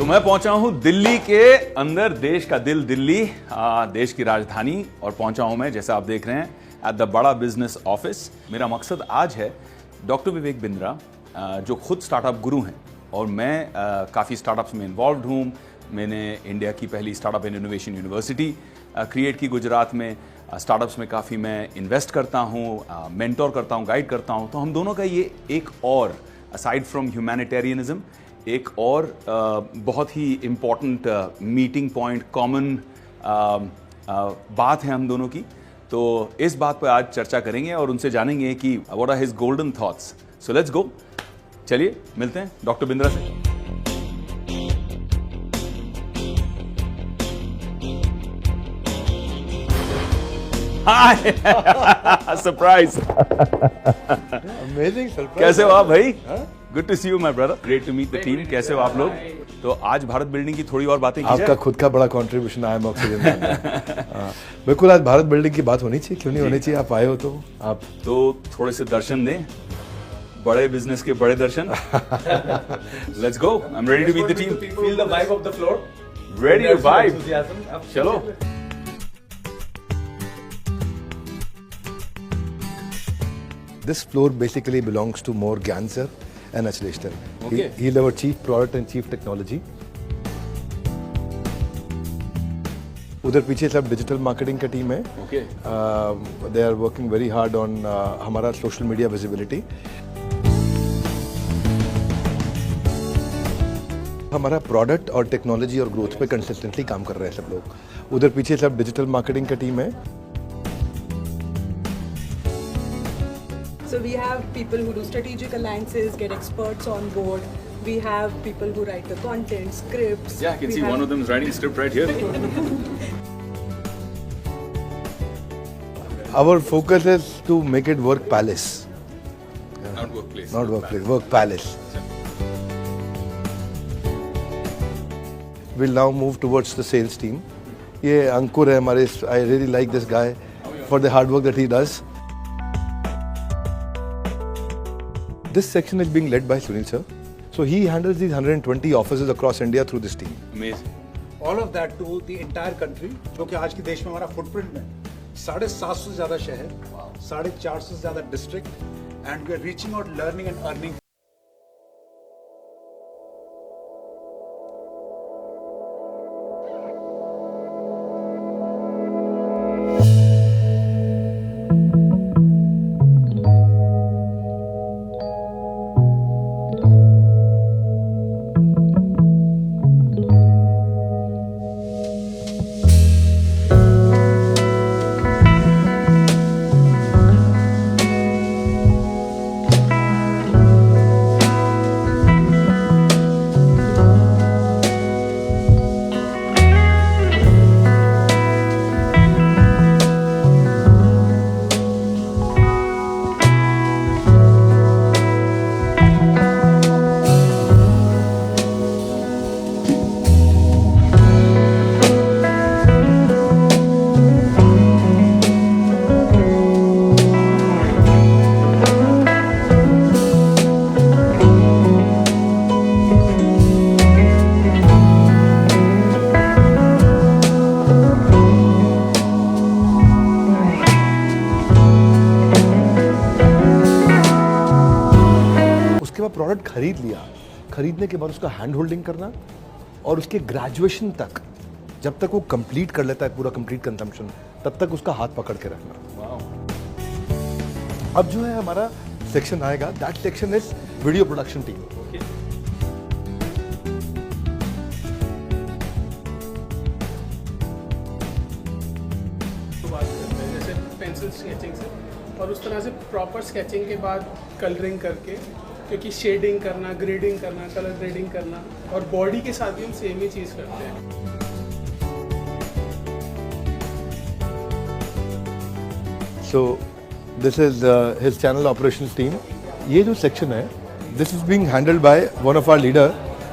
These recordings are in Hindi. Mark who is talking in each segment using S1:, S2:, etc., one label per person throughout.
S1: तो मैं पहुंचा हूं दिल्ली के अंदर, देश का दिल दिल्ली, देश की राजधानी, और पहुंचा हूं मैं, जैसा आप देख रहे हैं, एट द बड़ा बिजनेस ऑफिस। मेरा मकसद आज है डॉक्टर विवेक बिंद्रा, जो खुद स्टार्टअप गुरु हैं, और मैं काफ़ी स्टार्टअप्स में इन्वॉल्व हूँ। मैंने इंडिया की पहली startup and innovation university create की गुजरात में। स्टार्टअप्स में काफ़ी मैं इन्वेस्ट करता हूँ, मेंटोर करता हूँ, गाइड करता हूँ। तो हम दोनों का ये एक और, असाइड फ्रॉम ह्यूमैनिटेरियनिज्म, एक और बहुत ही इम्पॉर्टेंट मीटिंग पॉइंट, कॉमन बात है हम दोनों की। तो इस बात पर आज चर्चा करेंगे और उनसे जानेंगे कि what are his golden thoughts. So let's go, चलिए मिलते हैं डॉक्टर बिंद्रा से। Hi, surprise.
S2: Amazing surprise.
S1: कैसे हो आप भाई? Good to see you my brother, great to meet the team. कैसे हो आप लोग? तो आज भारत बिल्डिंग की थोड़ी और बातें की जाए।
S2: आपका खुद का बड़ा कंट्रीब्यूशन आया ऑक्सीजन। बिल्कुल, आज भारत बिल्डिंग की बात होनी चाहिए, क्यों नहीं होनी चाहिए? आप आए हो तो आप
S1: तो थोड़े से दर्शन दें, बड़े बिजनेस के बड़े दर्शन। Let's go, I am ready to meet the team.
S3: Feel the vibe of the floor.
S1: Ready to vibe.
S3: Enthusiasm.
S1: चलो।
S2: This floor basically belongs to more Gyan sir and Achlesh sir.
S1: Okay.
S2: He's our chief product and chief technology. उधर पीछे सब डिजिटल मार्केटिंग का टीम है।
S1: Okay.
S2: They are working very hard on हमारा सोशल मीडिया विजिबिलिटी। हमारा प्रोडक्ट और टेक्नोलॉजी और ग्रोथ पे कंसिस्टेंटली काम कर रहे हैं सब लोग। उधर पीछे सब डिजिटल मार्केटिंग का टीम है।
S4: So we have people who do strategic alliances, get experts on board. We have people who write the content, scripts.
S1: Yeah, I can
S4: We
S1: see
S4: have-
S1: one of them is writing script right here.
S2: Our focus is to make it work palace,
S1: Not workplace.
S2: not workplace, work palace. We'll now move towards the sales team. ये अंकुर है हमारे। I really like this guy for the hard work that he does. This section is being led by Sunil sir. So he handles these 120 offices across India through this team.
S1: Amazing.
S3: All of that to the entire country, जो कि आज के देश में हमारा फुटप्रिंट में 750 से ज्यादा शहर, 450 से ज्यादा district, and we are reaching out, learning and earning.
S2: उसके बाद प्रोडक्ट खरीद लिया, खरीदने के बाद उसका हैंड होल्डिंग करना और उसके ग्रेजुएशन तक, जब तक वो कंप्लीट कर लेता है पूरा कंप्लीट कंजम्पशन, तब तक उसका हाथ पकड़ के रखना। अब जो है हमारा सेक्शन आएगा, that section is video production team.
S5: बात करते हैं जैसे पेंसिल स्केचिंग से, और उस तरह से प्रॉपर स्केचिंग के बाद कलरिंग करके, क्योंकि शेडिंग करना, ग्रेडिंग करना, कलर ग्रेडिंग करना, और बॉडी के साथ भी हम सेम ही चीज़ करते हैं।
S2: So this is his channel operations team. ये जो सेक्शन है, this is being handled by one of our leader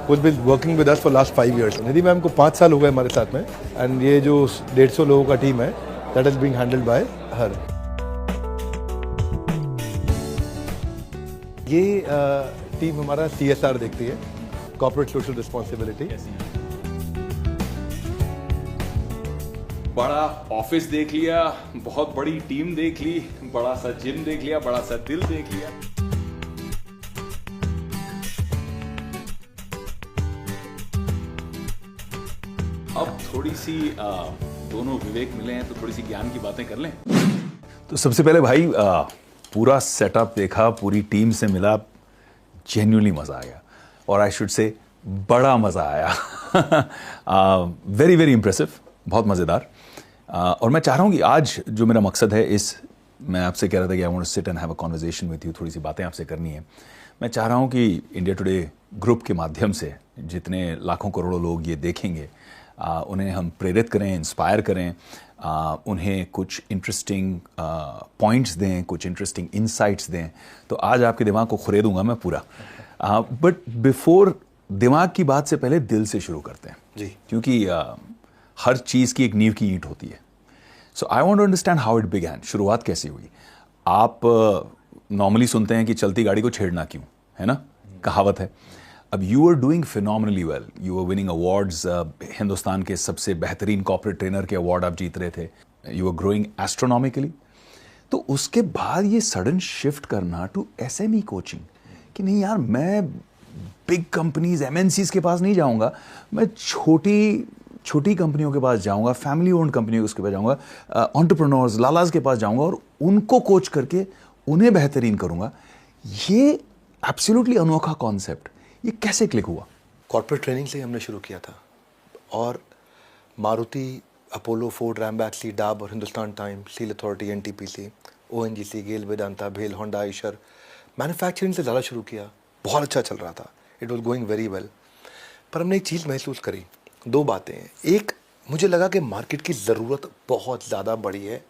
S2: who has been working with us for last 5 years। Nidhi ma'am को 5 साल हो गए हमारे साथ में, एंड ये जो 150 लोगों का टीम है, that is being handled bye हर। ये टीम हमारा CSR देखती है। Corporate social responsibility.
S1: बड़ा ऑफिस देख लिया, बहुत बड़ी टीम देख ली, बड़ा सा जिम देख लिया, बड़ा सा दिल देख लिया। अब थोड़ी सी दोनों विवेक मिले हैं तो थोड़ी सी ज्ञान की बातें कर लें। तो सबसे पहले भाई पूरा सेटअप देखा, पूरी टीम से मिला, जेन्युइनली मजा आ गया और आई शुड से बड़ा मजा आया। वेरी वेरी इंप्रेसिव, बहुत मजेदार। और मैं चाह रहा हूँ कि आज जो मेरा मकसद है मैं आपसे कह रहा था कि I want to sit and have a conversation with you, थोड़ी सी बातें आपसे करनी है। मैं चाह रहा हूँ कि इंडिया टुडे ग्रुप के माध्यम से जितने लाखों करोड़ों लोग ये देखेंगे उन्हें हम प्रेरित करें, इंस्पायर करें, उन्हें कुछ इंटरेस्टिंग पॉइंट्स दें, कुछ इंटरेस्टिंग इंसाइट्स दें। तो आज आपके दिमाग को खुरेदूंगा मैं पूरा। बट बिफोर दिमाग की बात से पहले दिल से शुरू करते हैं
S2: जी,
S1: क्योंकि हर चीज़ की एक नींव की ईंट होती है। So I want to understand how it began, शुरुआत कैसी हुई। आप नॉर्मली सुनते हैं कि चलती गाड़ी को छेड़ना क्यों, है ना, कहावत है। अब you are doing phenomenally well, you are winning awards, Hindustan के सबसे बेहतरीन कॉर्पोरेट ट्रेनर के अवार्ड आप जीत रहे थे, यू आर ग्रोइंग एस्ट्रोनॉमिकली। तो उसके बाद ये सडन शिफ्ट करना टू एसएमई कोचिंग कि नहीं यार, मैं बिग कंपनीज एमएनसीज के पास नहीं जाऊंगा, मैं छोटी कंपनियों के पास जाऊंगा, फैमिली ओन्ड कंपनियों के पास जाऊंगा, एंटरप्रेन्योर्स लालाज के पास जाऊंगा और उनको कोच करके उन्हें बेहतरीन करूंगा। ये एब्सोल्युटली अनोखा कॉन्सेप्ट, ये कैसे क्लिक हुआ?
S2: कॉर्पोरेट ट्रेनिंग से ही हमने शुरू किया था और मारुति, अपोलो, फोर्ड, रैमबैक्सी, डाब और Hindustan Times, Steel Authority, NTPC, ONGC, GAIL, Vedanta, भेल, होंडा, आइशर, मैन्युफैक्चरिंग से ज़्यादा शुरू किया। बहुत अच्छा चल रहा था, it was going very well. पर हमने एक चीज़ महसूस करी, दो बातें हैं। एक, मुझे लगा कि मार्केट की ज़रूरत बहुत ज़्यादा बड़ी है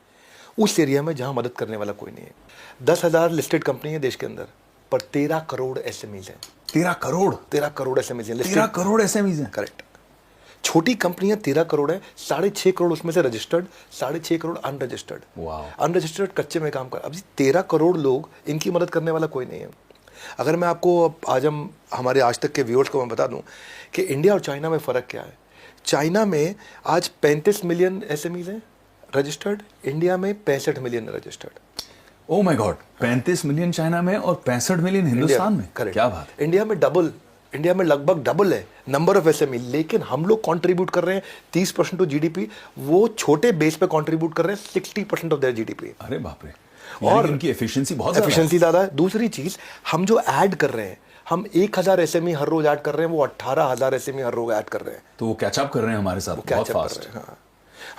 S2: उस एरिया में जहाँ मदद करने वाला कोई नहीं है। 10,000 लिस्टेड कंपनी है देश के अंदर, पर 13 करोड़ एसएमईज हैं।
S1: 13 करोड़?
S2: 13 करोड़ एसएमईज हैं।
S1: 13 करोड़ एसएमईज हैं?
S2: करेक्ट। छोटी कंपनियां 13 करोड़ है, 6.5 करोड़ उसमें से रजिस्टर्ड, 6.5 करोड़ अनरजिस्टर्ड। अनरजिस्टर्ड कच्चे में काम कर। अब 13 करोड़ लोग, इनकी मदद करने वाला कोई नहीं है। अगर मैं आपको आज हमारे आज तक के व्यूअर्स को मैं बता दूं कि इंडिया और चाइना में फ़र्क क्या है। चाइना में आज 35 मिलियन एसएमईज हैं रजिस्टर्ड, इंडिया में 65 million registered.
S1: Oh my God, 35 million China में और 65 मिलियन हिंदुस्तान में।
S2: करेक्ट।
S1: क्या बात है।
S2: इंडिया में लगभग डबल है नंबर ऑफ एसएमई, लेकिन हम लोग कंट्रीब्यूट कर रहे हैं 30% टू जीडीपी, वो छोटे बेस पे कंट्रीब्यूट कर रहे हैं 60% ऑफ देयर जीडीपी।
S1: अरे बाप रे।
S2: और
S1: इनकी एफिशिएंसी बहुत
S2: ज़्यादा है। दूसरी चीज, हम जो ऐड कर रहे हैं, हम 1000 एसएमई हर रोज ऐड कर रहे हैं, वो 18,000 एसएमई हर रोज ऐड कर रहे हैं।
S1: तो वो कैचअप कर रहे हैं हमारे साथ बहुत फास्ट।
S2: हाँ,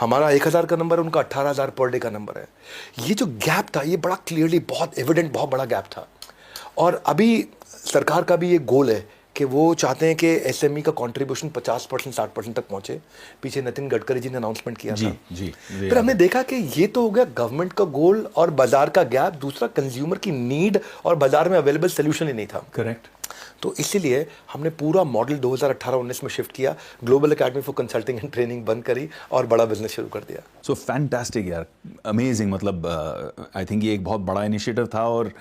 S2: हमारा 1000 का नंबर है, उनका 18,000 पर डे का नंबर है। ये जो गैप था, ये बड़ा क्लियरली, बहुत एविडेंट, बहुत बड़ा गैप था। और अभी सरकार का भी ये गोल है कि वो चाहते हैं कि एसएमई का कंट्रीब्यूशन 50% 60% तक पहुंचे। पीछे नितिन गडकरी जी ने अनाउंसमेंट किया था। फिर हमने देखा कि ये तो हो गया गवर्नमेंट का गोल और बाजार का गैप, दूसरा कंज्यूमर की नीड और बाजार में अवेलेबल सोल्यूशन ही नहीं था।
S1: करेक्ट।
S2: तो इसीलिए हमने पूरा मॉडल 2018-19 में शिफ्ट किया, global academy for consulting and training बंद करी और बड़ा बिजनेस शुरू कर दिया।
S1: सो फैंटास्टिक यार, अमेजिंग। मतलब आई थिंक ये एक बहुत बड़ा इनिशिएटिव था और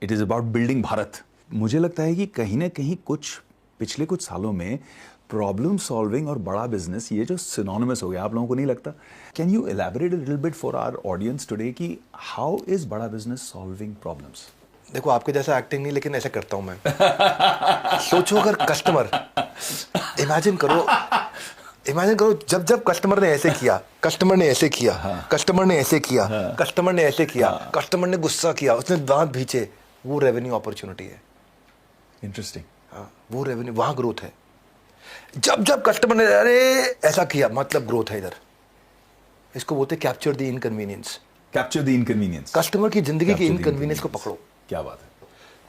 S1: it is about building Bharat. मुझे लगता है कि कहीं ना कहीं पिछले कुछ सालों में प्रॉब्लम सॉल्विंग और बड़ा बिजनेस, ये जो सिनोनिमस हो गया, आप लोगों को नहीं लगता? Can you elaborate a little bit for our audience today कि how is Bada business solving problems?
S2: देखो, आपके जैसा एक्टिंग नहीं, लेकिन ऐसा करता हूं मैं। सोचो, अगर कस्टमर, इमेजिन करो जब कस्टमर ने ऐसे किया, कस्टमर ने ऐसे किया, कस्टमर ने ऐसे किया, कस्टमर ने ऐसे किया, कस्टमर ने गुस्सा किया, उसने दांत भींचे, वो रेवेन्यू अपॉर्चुनिटी है।
S1: इंटरेस्टिंग।
S2: हाँ, वो रेवेन्यू, वहां ग्रोथ है। जब कस्टमर ने अरे ऐसा किया, मतलब ग्रोथ है इधर। इसको बोलते capture the inconvenience.
S1: Capture the inconvenience.
S2: Customer की जिंदगी की इनकन्वीनियंस को पकड़ो।
S1: क्या बात है।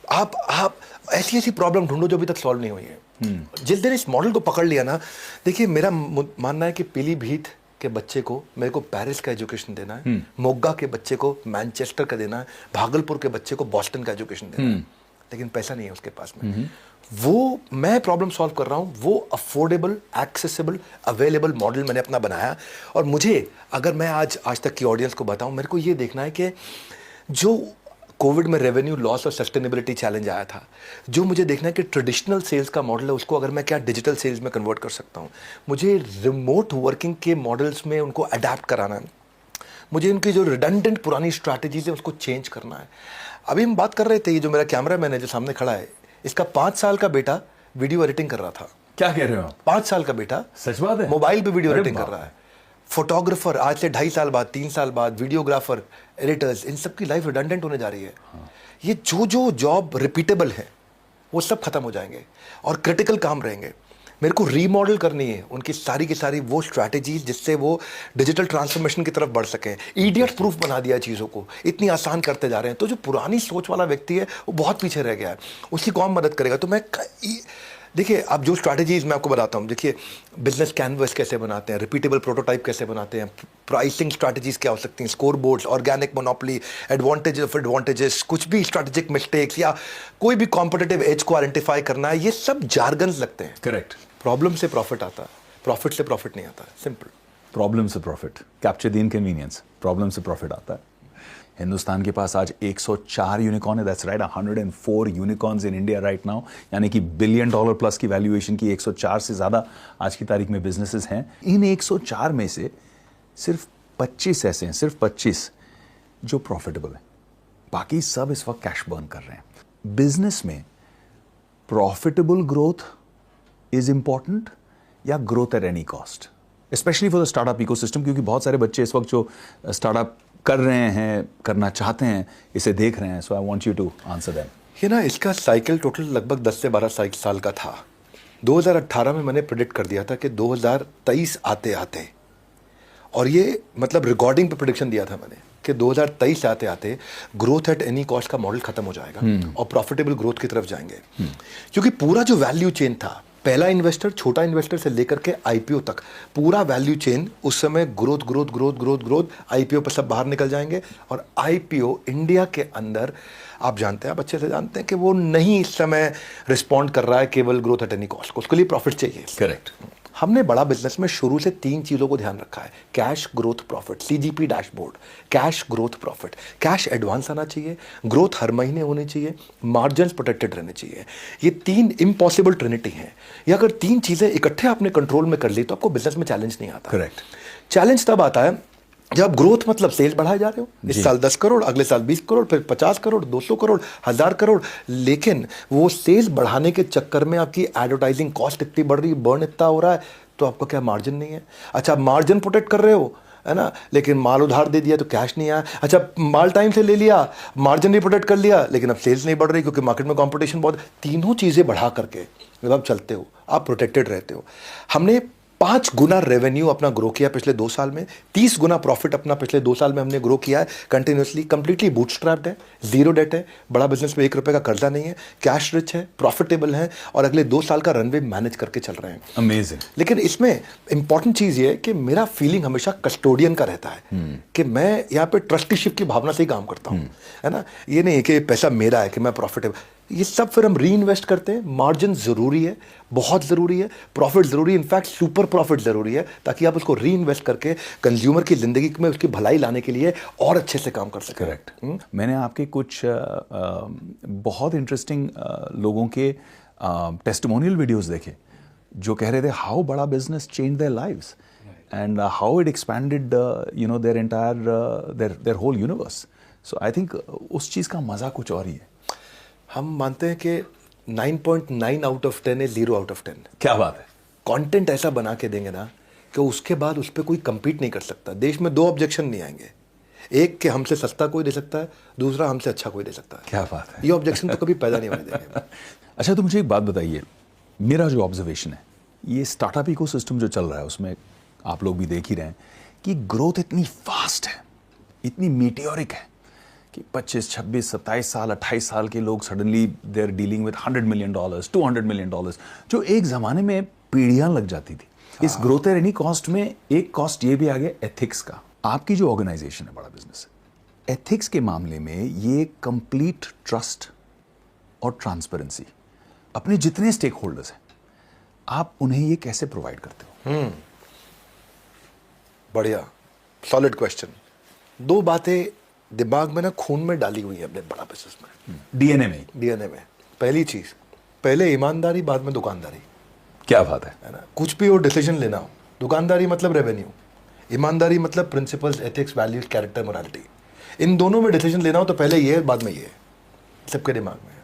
S2: आप ऐसी प्रॉब्लम ढूंढो जो अभी तक सॉल्व नहीं हुई है। जिस दिन इस मॉडल को पकड़ लिया ना, देखिए, मेरा मानना है कि पीलीभीत के बच्चे को मेरे को पेरिस का एजुकेशन देना है, मोगा के बच्चे को मैनचेस्टर का देना है, भागलपुर के बच्चे को बॉस्टन का एजुकेशन देना है, लेकिन पैसा नहीं है उसके पास में। वो मैं प्रॉब्लम सॉल्व कर रहा हूँ, वो अफोर्डेबल, एक्सेसिबल, अवेलेबल मॉडल मैंने अपना बनाया। और मुझे, अगर मैं आज तक की ऑडियंस को बताऊँ, मेरे को ये देखना है कि जो कोविड में रेवेन्यू लॉस और सस्टेनेबिलिटी चैलेंज आया था, जो मुझे देखना है कि ट्रेडिशनल सेल्स का मॉडल है उसको अगर मैं क्या डिजिटल सेल्स में कन्वर्ट कर सकता हूँ, मुझे रिमोट वर्किंग के मॉडल्स में उनको अडेप्ट कराना है, मुझे उनकी जो रिडंडेंट पुरानी स्ट्रैटेजीज है उसको चेंज करना है। अभी हम बात कर रहे थे, ये जो मेरा कैमरा मैन है जो सामने खड़ा है, इसका 5 साल का बेटा वीडियो एडिटिंग कर रहा था।
S1: क्या कह रहे हो?
S2: 5 साल का बेटा
S1: सच बात है,
S2: मोबाइल पे वीडियो
S1: अरे
S2: एडिटिंग कर
S1: बाप।
S2: रहा है। फोटोग्राफर आज से 2.5 साल बाद, 3 साल बाद, वीडियोग्राफर, एडिटर्स, इन सब की लाइफ रिडंडेंट होने जा रही है। ये जो जॉब रिपीटेबल है वो सब खत्म हो जाएंगे और क्रिटिकल काम रहेंगे। मेरे को रीमॉडल करनी है उनकी सारी की सारी वो स्ट्रैटेजीज जिससे वो डिजिटल ट्रांसफॉर्मेशन की तरफ बढ़ सकें। इडियट प्रूफ बना दिया चीज़ों को, इतनी आसान करते जा रहे हैं। तो जो पुरानी सोच वाला व्यक्ति है वो बहुत पीछे रह गया है, उसकी कौन मदद करेगा? तो मैं देखिए, अब जो स्ट्रैटेजीज मैं आपको बताता हूँ, देखिए बिजनेस कैनवस कैसे बनाते हैं, रिपीटेबल प्रोटोटाइप कैसे बनाते हैं, प्राइसिंग स्ट्रैटेजीज क्या हो सकती हैं, score boards, organic monopoly, advantage of advantages, कुछ भी स्ट्रैटेजिक मिस्टेक्स या कोई भी कॉम्पिटिटिव एज को आइडेंटिफाई करना है, ये सब जार्गन्स लगते हैं।
S1: करेक्ट।
S2: प्रॉब्लम से प्रॉफिट आता है, प्रॉफिट से प्रॉफिट नहीं आता, सिंपल।
S1: प्रॉब्लम से profit, capture the inconvenience, problem से प्रॉफिट आता है। हिंदुस्तान के पास आज 104 यूनिकॉर्न है, that's right, 104 unicorns in India right now, यानी कि $1 बिलियन प्लस की वैल्यूएशन की 104 से ज़्यादा आज की तारीख में बिजनेसेस हैं। इन 104 में से सिर्फ 25 ऐसे हैं, सिर्फ 25 जो प्रॉफिटेबल हैं, बाकी सब इस वक्त कैश बर्न कर रहे हैं। बिजनेस में प्रॉफिटेबल ग्रोथ इज इंपॉर्टेंट या growth at any cost, specially for the startup ecosystem, क्योंकि बहुत सारे बच्चे इस वक्त जो स्टार्टअप कर रहे हैं, करना चाहते हैं, इसे देख रहे हैं। So I want you to answer that.
S2: ये ना, इसका साइकिल टोटल लगभग 10 से 12 साल का था। 2018 में मैंने प्रेडिक्ट कर दिया था कि 2023 आते आते, और ये मतलब रिकॉर्डिंग पे प्रेडिक्शन दिया था मैंने कि 2023 आते आते ग्रोथ एट एनी कॉस्ट का मॉडल खत्म हो जाएगा और प्रॉफिटेबल ग्रोथ की तरफ जाएंगे। क्योंकि पूरा जो वैल्यू चेन था, पहला इन्वेस्टर, छोटा इन्वेस्टर से लेकर के आईपीओ तक, पूरा वैल्यू चेन उस समय growth growth growth growth growth, IPO पर सब बाहर निकल जाएंगे। और आईपीओ इंडिया के अंदर आप जानते हैं, आप अच्छे से जानते हैं कि वो नहीं इस समय रिस्पॉन्ड कर रहा है केवल ग्रोथ एट एनी कॉस्ट को, उसके लिए प्रॉफिट चाहिए।
S1: करेक्ट।
S2: हमने बड़ा बिजनेस में शुरू से 3 चीज़ों को ध्यान रखा है, cash growth profit, CGP dashboard, cash growth profit, cash advance आना चाहिए, ग्रोथ हर महीने होनी चाहिए, मार्जिन्स प्रोटेक्टेड रहने चाहिए। ये 3 इम्पॉसिबल ट्रिनिटी हैं। ये अगर 3 चीज़ें इकट्ठे आपने कंट्रोल में कर ली तो आपको बिजनेस में चैलेंज नहीं आता।
S1: करेक्ट।
S2: चैलेंज तब आता है जब ग्रोथ मतलब सेल्स बढ़ाए जा रहे हो, इस साल 10 करोड़, अगले साल 20 करोड़, फिर 50 करोड़, 200 करोड़, 1000 करोड़, लेकिन वो सेल्स बढ़ाने के चक्कर में आपकी एडवर्टाइजिंग कॉस्ट इतनी बढ़ रही है, बर्न इतना हो रहा है, तो आपका क्या मार्जिन नहीं है। अच्छा, मार्जिन प्रोटेक्ट कर रहे हो, है ना, लेकिन माल उधार दे दिया तो कैश नहीं आया। अच्छा, माल टाइम से ले लिया, मार्जिन भी प्रोटेक्ट कर लिया, लेकिन अब सेल्स नहीं बढ़ रही क्योंकि मार्केट में कंपटीशन बहुत। तीनों चीज़ें बढ़ा करके जब आप चलते हो, आप प्रोटेक्टेड रहते हो। हमने 5 गुना रेवेन्यू अपना ग्रो किया पिछले 2 साल में, 30 गुना प्रॉफिट अपना पिछले 2 साल में हमने ग्रो किया है कंटिन्यूसली। कंप्लीटली बूटस्ट्रैप्ड है, जीरो डेट है, बड़ा बिजनेस में 1 रुपये का कर्जा नहीं है, कैश रिच है, प्रॉफिटेबल है और अगले 2 साल का रनवे मैनेज करके चल रहे हैं।
S1: अमेजिंग।
S2: लेकिन इसमें इंपॉर्टेंट चीज़ ये है कि मेरा फीलिंग हमेशा कस्टोडियन का रहता है कि मैं यहाँ पे ट्रस्टीशिप की भावना से ही काम करता हूँ, है ना। ये नहीं कि पैसा मेरा है कि मैं प्रॉफिटेबल, ये सब फिर हम री इन्वेस्ट करते हैं। मार्जिन ज़रूरी है, बहुत ज़रूरी है, प्रॉफिट ज़रूरी है, इनफैक्ट सुपर प्रॉफिट ज़रूरी है, ताकि आप उसको री इन्वेस्ट करके कंज्यूमर की ज़िंदगी में उसकी भलाई लाने के लिए और अच्छे से काम कर सकें।
S1: करेक्ट। मैंने आपके कुछ बहुत इंटरेस्टिंग लोगों के टेस्टिमोनियल वीडियोस देखे जो कह रहे थे how Bada business change their lives and how it expanded their entire their whole universe. So I think उस चीज़ का मज़ा कुछ और ही है।
S2: हम मानते हैं कि 9.9 आउट ऑफ 10 है, 0 आउट ऑफ 10।
S1: क्या बात है।
S2: कंटेंट ऐसा बना के देंगे ना कि उसके बाद उस पर कोई compete नहीं कर सकता। देश में 2 ऑब्जेक्शन नहीं आएंगे, एक कि हमसे सस्ता कोई दे सकता है, दूसरा हमसे अच्छा कोई दे सकता है।
S1: क्या बात है।
S2: ये ऑब्जेक्शन तो कभी पैदा नहीं होने देंगे।
S1: अच्छा, तो मुझे एक बात बताइए, मेरा जो ऑब्जर्वेशन है, ये स्टार्टअप इकोसिस्टम जो चल रहा है उसमें आप लोग भी देख ही रहे हैं कि ग्रोथ इतनी फास्ट है, इतनी मीटियोरिक है कि 25, 26, 27 साल, 28 साल के लोग suddenly they are dealing with $100 million, $200 million, जो एक ज़माने में पीढ़ियाँ लग जाती थी। इस ग्रोथ एट एनी कॉस्ट में एक कॉस्ट ये भी आ गया एथिक्स का। आपकी जो ऑर्गेनाइजेशन है, बड़ा बिजनेस है, एथिक्स के मामले में ये कंप्लीट ट्रस्ट और ट्रांसपेरेंसी, अपने जितने स्टेक होल्डर्स हैं आप उन्हें ये कैसे प्रोवाइड करते हो?
S2: बढ़िया, सॉलिड क्वेश्चन। 2 बातें दिमाग में ना खून में डाली हुई है अपने बड़ा बिजनेस में,
S1: डीएनए में ही।
S2: डीएनए में। पहली चीज, पहले ईमानदारी, बाद में दुकानदारी।
S1: क्या बात
S2: है ना? कुछ भी हो डिसीजन लेना हो, दुकानदारी मतलब रेवेन्यू, ईमानदारी मतलब principles, ethics, values, character, morality. इन दोनों में डिसीजन लेना हो तो पहले ये है, बाद में ये है, सबके दिमाग में है।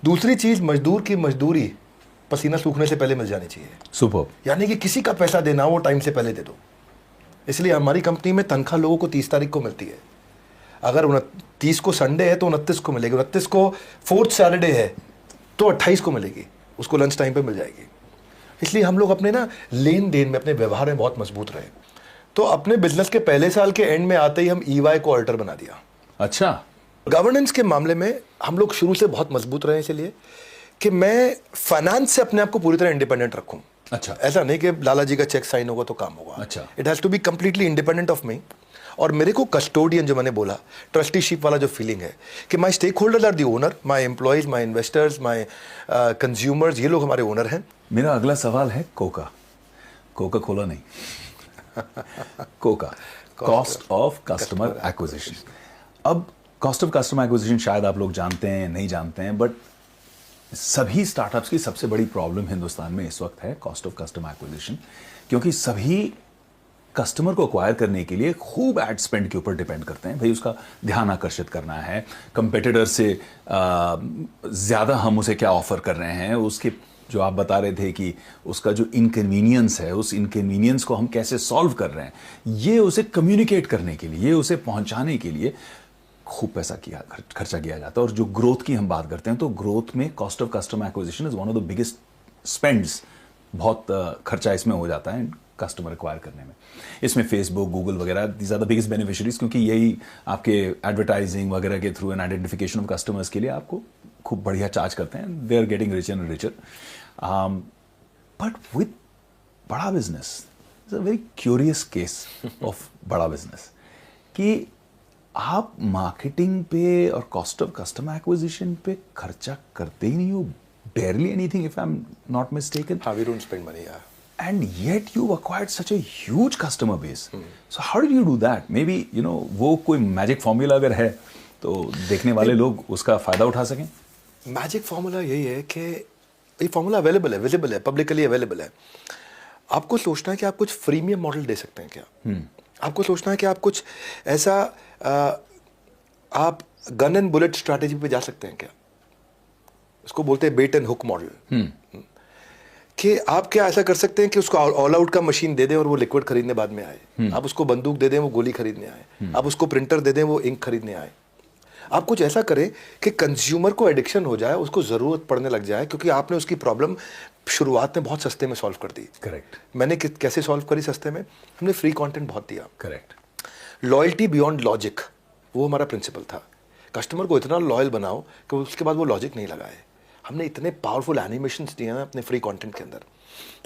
S2: दूसरी चीज, मजदूर की मजदूरी पसीना सूखने से पहले मिल जानी चाहिए।
S1: सुपर।
S2: यानी कि किसी का पैसा देना हो वो टाइम से पहले दे दो। इसलिए हमारी कंपनी में तनख्वाह लोगों को 30 तारीख को मिलती है। अगर 29 को संडे है तो 29 को मिलेगी, 29 को फोर्थ सैटरडे है तो 28 को मिलेगी, उसको लंच टाइम पे मिल जाएगी। इसलिए हम लोग अपने ना लेन देन में, अपने व्यवहार में बहुत मजबूत रहे। तो अपने बिजनेस के पहले साल के एंड में आते ही हम EY को ऑडिटर बना दिया।
S1: अच्छा।
S2: गवर्नेंस के मामले में हम लोग शुरू से बहुत मजबूत रहे, इसलिए कि मैं फाइनेंस से अपने आप को पूरी तरह इंडिपेंडेंट रखूं।
S1: अच्छा।
S2: ऐसा नहीं कि लाला जी का चेक साइन होगा तो काम होगा।
S1: अच्छा।
S2: It has to be completely independent of me. और मेरे को कस्टोडियन, जो मैंने बोला, ट्रस्टीशिप वाला जो फीलिंग है कि my stakeholder are the owner, my employees, my investors, my consumers, ये लोग हमारे ओनर हैं।
S1: मेरा अगला सवाल है कोका कोला नहीं, Coca, cost of customer acquisition. अब कॉस्ट ऑफ कस्टमर एक्विजिशन शायद आप लोग जानते हैं, नहीं जानते हैं, बट सभी स्टार्टअप्स की सबसे बड़ी प्रॉब्लम हिंदुस्तान में इस वक्त है कॉस्ट ऑफ कस्टमर एक्विजिशन, क्योंकि सभी कस्टमर को एक्वायर करने के लिए खूब एड स्पेंड के ऊपर डिपेंड करते हैं। भाई उसका ध्यान आकर्षित करना है, कंपेटिटर से ज़्यादा हम उसे क्या ऑफर कर रहे हैं, उसके जो आप बता रहे थे कि उसका जो इनकन्वीनियंस है, उस इनकन्वीनियंस को हम कैसे सॉल्व कर रहे हैं, ये उसे कम्युनिकेट करने के लिए, ये उसे पहुंचाने के लिए खूब पैसा खर्चा किया जाता है। और जो ग्रोथ की हम बात करते हैं तो ग्रोथ में cost of customer acquisition is one of the biggest spends. बहुत खर्चा इसमें हो जाता है कस्टमर एक्वायर करने में। इसमें फेसबुक, गूगल वगैरह these are the biggest beneficiaries, क्योंकि यही आपके एडवर्टाइजिंग वगैरह के through and identification of customers के लिए आपको खूब बढ़िया चार्ज करते हैं। They are getting richer and richer. But with Bada Business, it's a very curious case of Bada Business कि आप मार्केटिंग पे और कॉस्ट ऑफ कस्टमर एक्विजिशन पे खर्चा करते ही नहीं हो, barely anything if I'm not mistaken.
S2: We don't spend money, yeah.
S1: And yet you've acquired such a huge customer base. So how did you do that? Maybe, you know, वो कोई मैजिक फॉर्मूला अगर है तो देखने वाले लोग उसका फायदा उठा सकें।
S2: मैजिक फॉर्मूला यही है कि ये फॉर्मूला अवेलेबल है, विजिबल है, पब्लिकली अवेलेबल है। आपको सोचना है कि आप कुछ फ्रीमियम मॉडल दे सकते हैं क्या? आपको सोचना है कि आप कुछ ऐसा आप गन एंड बुलेट स्ट्रैटेजी पे जा सकते हैं क्या? उसको बोलते हैं बेट एंड हुक मॉडल। कि आप क्या ऐसा कर सकते हैं कि उसको ऑल आउट का मशीन दे दें और वो लिक्विड खरीदने बाद में आए। आप उसको बंदूक दे दें, वो गोली खरीदने आए। आप उसको प्रिंटर दे दें, वो इंक खरीदने आए। आप कुछ ऐसा करें कि कंज्यूमर को एडिक्शन हो जाए, उसको ज़रूरत पड़ने लग जाए, क्योंकि आपने उसकी प्रॉब्लम शुरुआत में बहुत सस्ते में सॉल्व कर दी।
S1: करेक्ट।
S2: मैंने कैसे सॉल्व करी सस्ते में? हमने फ्री कंटेंट बहुत दिया।
S1: करेक्ट।
S2: लॉयल्टी बियॉन्ड लॉजिक, वो हमारा प्रिंसिपल था। कस्टमर को इतना लॉयल बनाओ कि उसके बाद वो लॉजिक नहीं लगाए। हमने इतने पावरफुल एनिमेशंस दिए हैं अपने फ्री कंटेंट के अंदर,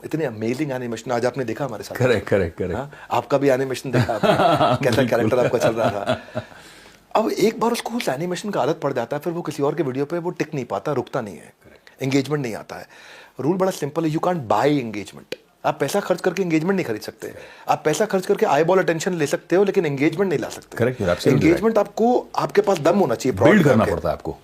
S2: इतने अमेजिंग एनिमेशन। आज आपने देखा हमारे साथ।
S1: करेक्ट।
S2: आपका भी एनिमेशन देखा आपने, कैसा कैरेक्टर आपका चल रहा था। अब एक बार उसको उस एनिमेशन का आदत पड़ जाता है, फिर वो किसी और के वीडियो पे वो टिक नहीं पाता, रुकता नहीं है, एंगेजमेंट नहीं आता है। रूल बड़ा सिंपल है, यू कांट बाय एंगेजमेंट। आप पैसा खर्च करके एंगेजमेंट नहीं खरीद सकते। आप पैसा खर्च करके आई बॉल अटेंशन ले सकते हो, लेकिन एंगेजमेंट नहीं ला सकते।
S1: करेक्ट।
S2: एंगेजमेंट आपको, आपके पास दम होना चाहिए,
S1: बिल्ड करना पड़ता है आपको।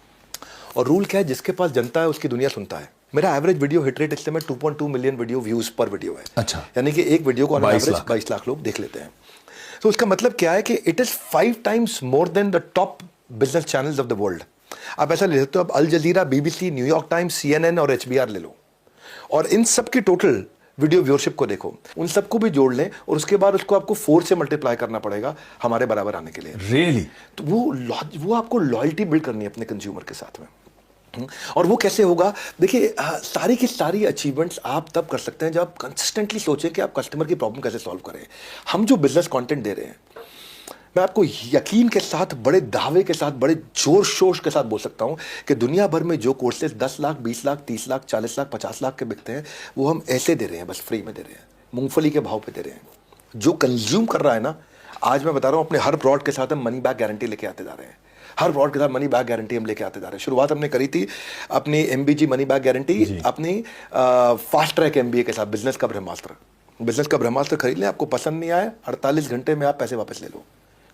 S2: और रूल क्या है, जिसके पास जनता है उसकी दुनिया सुनता है। मेरा एवरेज वीडियो हिट रेट इस समय 2.2 मिलियन वीडियो व्यूज पर वीडियो है।
S1: अच्छा।
S2: यानी कि एक वीडियो को 22 लाख लोग देख लेते हैं। तो उसका मतलब क्या है कि it is 5 times more than the top business channels of the world. आप ऐसा ले सकते हो, आप अल जजीरा, BBC, न्यूयॉर्क टाइम्स, CNN और HBR ले लो, और इन सब की टोटल वीडियो व्यूअरशिप को देखो, उन सबको भी जोड़ लें, और उसके बाद उसको आपको 4 से मल्टीप्लाई करना पड़ेगा हमारे बराबर आने के लिए।
S1: रियली?
S2: तो वो आपको लॉयल्टी बिल्ड करनी है अपने कंज्यूमर के साथ में। और वो कैसे होगा? देखिए, सारी की सारी अचीवमेंट्स आप तब कर सकते हैं जब आप कंसिस्टेंटली सोचें कि आप कस्टमर की प्रॉब्लम कैसे सॉल्व करें। हम जो बिजनेस कंटेंट दे रहे हैं, मैं आपको यकीन के साथ, बड़े दावे के साथ, बड़े जोर शोर के साथ बोल सकता हूं कि दुनिया भर में जो कोर्सेज 10 लाख, 20 लाख, 30 लाख, 40 लाख, 50 लाख के बिकते हैं, वो हम ऐसे दे रहे हैं, बस फ्री में दे रहे हैं, मूंगफली के भाव पे दे रहे हैं। जो कंज्यूम कर रहा है ना, आज मैं बता रहा हूं, अपने हर प्रोडक्ट के साथ हम मनी बैक गारंटी लेके आते जा रहे हैं। हर प्रोडक्ट के साथ मनी बैक गारंटी हम लेके आते जा रहे हैं। शुरुआत हमने करी थी अपनी MBG मनी बैक गारंटी अपनी फास्ट ट्रैक MBA के साथ, बिजनेस का ब्रह्मास्त्र। बिजनेस का ब्रह्मास्त्र खरीद लें, आपको पसंद नहीं आए 48 घंटे में आप पैसे वापस ले लो,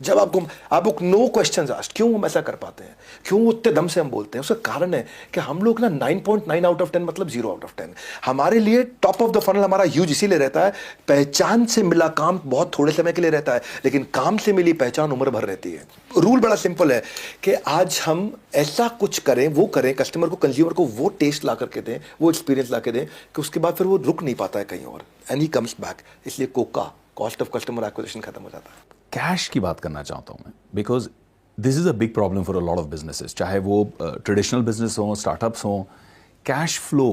S2: जब आप नो क्वेश्चंस आस्क्ड, क्यों हम ऐसा कर पाते हैं, क्यों उतने दम से हम बोलते हैं? उसका कारण है कि हम लोग ना 9.9 आउट ऑफ 10 मतलब 0 आउट ऑफ 10। हमारे लिए टॉप ऑफ द फनल हमारा ह्यूज इसीलिए रहता है, पहचान से मिला काम बहुत थोड़े समय के लिए रहता है, लेकिन काम से मिली पहचान उम्र भर रहती है। रूल बड़ा सिंपल है कि आज हम ऐसा कुछ करें, वो करें, कस्टमर को, कंज्यूमर को वो टेस्ट ला करके दें, वो एक्सपीरियंस ला के दें कि उसके बाद फिर वो रुक नहीं पाता है कहीं और, एंड ही कम्स बैक। इसलिए Coca, cost of customer acquisition खत्म हो जाता है।
S1: कैश की बात करना चाहता हूं मैं, because this is a big problem for a lot of businesses, चाहे वो ट्रेडिशनल बिजनेस हो, स्टार्टअप्स हो। कैश फ्लो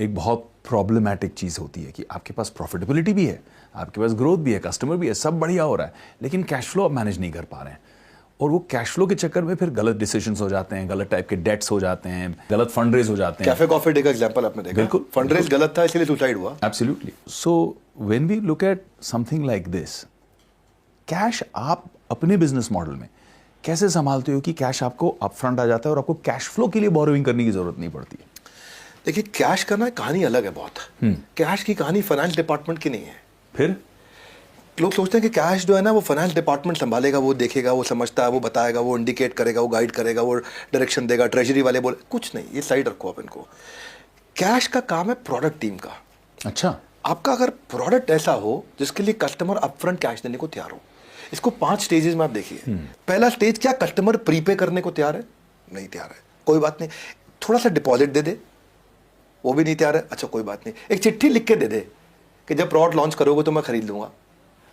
S1: एक बहुत प्रॉब्लमैटिक चीज़ होती है कि आपके पास प्रॉफिटेबिलिटी भी है, आपके पास ग्रोथ भी है, कस्टमर भी है, सब बढ़िया हो रहा है, लेकिन कैश फ्लो आप मैनेज नहीं कर पा रहे हैं। और वो कैश फ्लो के चक्कर में फिर गलत डिसीजंस हो जाते हैं, गलत टाइप के डेट्स हो जाते हैं, गलत फंड रेज हो जाते हैं।
S2: कैफे कॉफी डे का एग्जांपल आपने देखा,
S1: बिल्कुल,
S2: फंड रेज गलत था इसलिए सुसाइड हुआ।
S1: Absolutely. So when we look at something like this, cash आप अपने बिजनेस मॉडल में कैसे संभालते हो कि कैश आपको अपफ्रंट आ जाता है और आपको कैश फ्लो के लिए बोरोइंग करने की जरूरत नहीं पड़ती?
S2: देखिए, कैश करना कहानी अलग है बहुत। कैश की कहानी फाइनेंस डिपार्टमेंट की नहीं है।
S1: फिर
S2: लोग सोचते हैं कि कैश जो है ना वो फाइनेंस डिपार्टमेंट संभालेगा, वो देखेगा, वो समझता है, वो बताएगा, वो इंडिकेट करेगा, वो गाइड करेगा, वो डायरेक्शन देगा, ट्रेजरी वाले बोले कुछ नहीं, ये साइड रखो आप इनको। कैश का काम है प्रोडक्ट टीम का।
S1: अच्छा,
S2: आपका अगर प्रोडक्ट ऐसा हो जिसके लिए कस्टमर अपफ्रंट कैश देने को तैयार हो, इसको 5 स्टेजेस में आप देखिए। पहला स्टेज, क्या कस्टमर प्रीपे करने को तैयार है? नहीं तैयार है, कोई बात नहीं। थोड़ा सा डिपॉजिट दे दे, वो भी नहीं तैयार है, अच्छा कोई बात नहीं। एक चिट्ठी लिख के दे दे कि जब प्रोडक्ट लॉन्च करोगे तो मैं खरीद लूंगा,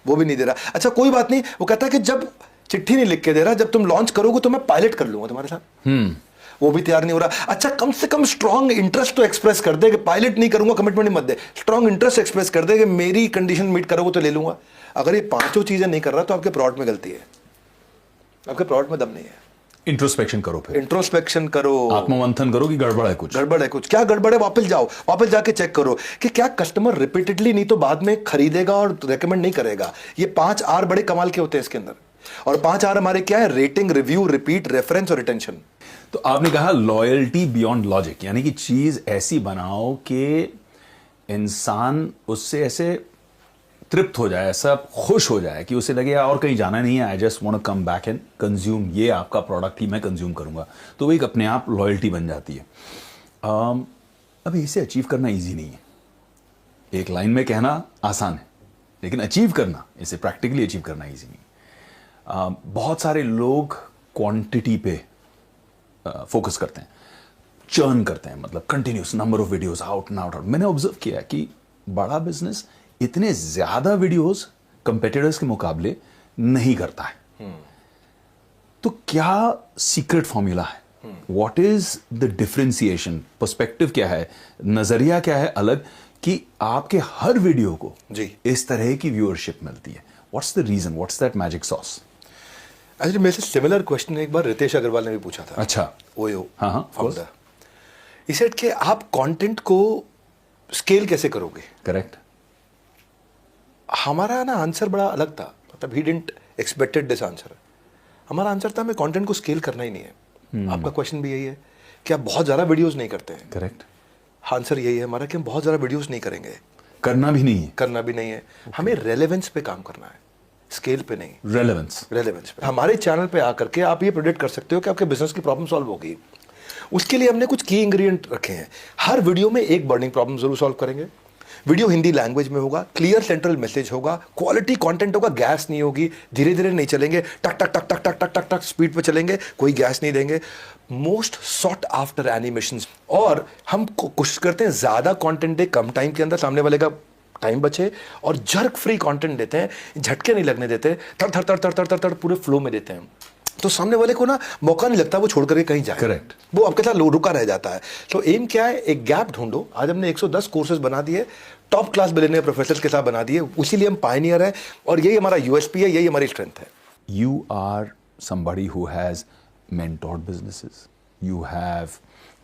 S2: वो भी नहीं दे रहा, अच्छा कोई बात नहीं। वो कहता है कि जब चिट्ठी नहीं लिख के दे रहा, जब तुम लॉन्च करोगे तो मैं पायलट कर लूंगा तुम्हारे साथ, वो भी तैयार नहीं हो रहा। अच्छा कम से कम स्ट्रॉन्ग इंटरेस्ट तो एक्सप्रेस कर दे कि पायलट नहीं करूंगा, कमिटमेंट मत दे, स्ट्रॉन्ग इंटरेस्ट एक्सप्रेस कर दे कि मेरी कंडीशन मीट करोगे तो ले लूंगा। अगर ये 5 चीजें नहीं कर रहा तो आपके प्रोडक्ट में गलती है, आपके प्रोडक्ट में दम नहीं है।
S1: इंट्रोस्पेक्शन करो, फिर
S2: इंट्रोस्पेक्शन करो,
S1: आत्ममंथन करो कि गड़बड़ है कुछ,
S2: गड़बड़ है कुछ, क्या गड़बड़ है, वापस जाओ, वापस जाके चेक करो कि क्या कस्टमर रिपीटेडली नहीं तो बाद में खरीदेगा और रेकमेंड नहीं करेगा। ये 5 आर बड़े कमाल के होते हैं इसके अंदर, और 5 आर हमारे क्या है? रेटिंग, रिव्यू, रिपीट, रेफरेंस और रिटेंशन।
S1: तो आपने कहा लॉयल्टी बियॉन्ड लॉजिक, यानी कि चीज ऐसी बनाओ कि इंसान उससे ऐसे तृप्त हो जाए, ऐसा खुश हो जाए कि उसे लगे और कहीं जाना नहीं है, I just want to come back and consume ये आपका प्रोडक्ट ही मैं कंज्यूम करूंगा। तो वो एक अपने आप लॉयल्टी बन जाती है। अब इसे अचीव करना इजी नहीं है, एक लाइन में कहना आसान है, लेकिन अचीव करना, इसे प्रैक्टिकली अचीव करना इजी नहीं। बहुत सारे लोग क्वांटिटी पे फोकस करते हैं, चर्न करते हैं, मतलब continuous number of videos out and out. मैंने ऑब्जर्व किया कि बड़ा बिजनेस इतने ज्यादा वीडियोस कंपेटिटर्स के मुकाबले नहीं करता है। तो क्या सीक्रेट फॉर्मूला है? What is the differentiation? Perspective क्या है, नजरिया क्या है अलग, कि आपके हर वीडियो को
S2: जी
S1: इस तरह की व्यूअरशिप मिलती है? What's the reason, what's that magic sauce?
S2: Actually मेरे से सिमिलर क्वेश्चन एक बार रितेश अग्रवाल ने भी पूछा था।
S1: अच्छा,
S2: ओयो
S1: हाँ,
S2: फाउंडर। ही सेड कि आप कंटेंट को स्केल कैसे करोगे?
S1: करेक्ट।
S2: हमारा ना आंसर बड़ा अलग था, मतलब he didn't expected this answer. हमारा आंसर था, हमें कंटेंट को स्केल करना ही नहीं है। आपका क्वेश्चन भी यही है कि आप बहुत ज़्यादा वीडियोस नहीं करते हैं।
S1: करेक्ट।
S2: आंसर यही है हमारा कि हम बहुत ज़्यादा वीडियोस नहीं करेंगे,
S1: करना भी नहीं है,
S2: करना भी नहीं है। हमें रेलेवेंस पे काम करना है, स्केल पे नहीं।
S1: रेलेवेंस
S2: पे हमारे चैनल पे आकर के आप ये प्रेडिक्ट कर सकते हो कि आपके बिजनेस की प्रॉब्लम सॉल्व होगी। उसके लिए हमने कुछ की इंग्रेडिएंट रखे हैं। हर वीडियो में एक बर्निंग प्रॉब्लम जरूर सॉल्व करेंगे। वीडियो हिंदी लैंग्वेज में होगा, क्लियर सेंट्रल मैसेज होगा, क्वालिटी कंटेंट होगा, गैस नहीं होगी, धीरे धीरे नहीं चलेंगे, टक टक टक टक टक टक टक टक स्पीड पे चलेंगे, कोई गैस नहीं देंगे। मोस्ट सॉट आफ्टर एनिमेशंस, और हम कोशिश करते हैं ज्यादा कंटेंट दे कम टाइम के अंदर, सामने वाले का टाइम बचे, और जर्क फ्री कंटेंट देते हैं, झटके नहीं लगने देते, थर थर थर थर थर थर थर पूरे फ्लो में देते हैं। तो सामने वाले को ना मौका नहीं लगता वो छोड़ करके कहीं जाए।
S1: करेक्ट।
S2: वो आपके साथ रुका रह जाता है। तो एम क्या है? एक गैप ढूंढो। आज हमने 110 कोर्सेज बना दिए, टॉप क्लास बिलियनियर प्रोफेसर्स के साथ बना दिए, उसीलिए हम पायनियर है, और यही हमारा यूएसपी है, यही हमारी स्ट्रेंथ है।
S1: You are somebody who has mentored businesses. You have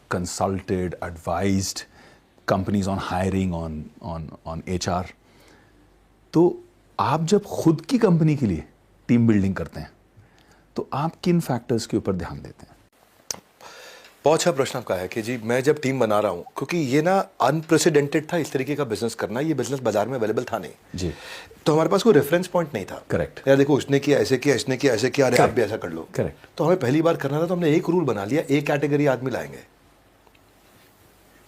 S1: consulted, advised companies on hiring, on HR. तो आप जब खुद की कंपनी के लिए टीम बिल्डिंग करते हैं तो आप किन फैक्टर्स के ऊपर ध्यान देते हैं?
S2: बहुत अच्छा प्रश्न आपका है कि जी मैं जब टीम बना रहा हूँ, क्योंकि ये ना अनप्रेसिडेंटेड था इस तरीके का बिजनेस करना, ये बिजनेस बाजार में अवेलेबल था नहीं
S1: जी।
S2: तो हमारे पास कोई रेफरेंस पॉइंट नहीं था।
S1: Correct.
S2: यार देखो उसने किया ऐसे किया, इसने किया ऐसे किया, अरे आप भी ऐसा कर लो।
S1: Correct.
S2: तो हमें पहली बार करना था तो हमने एक रूल बना लिया, ए कैटेगरी आदमी लाएंगे।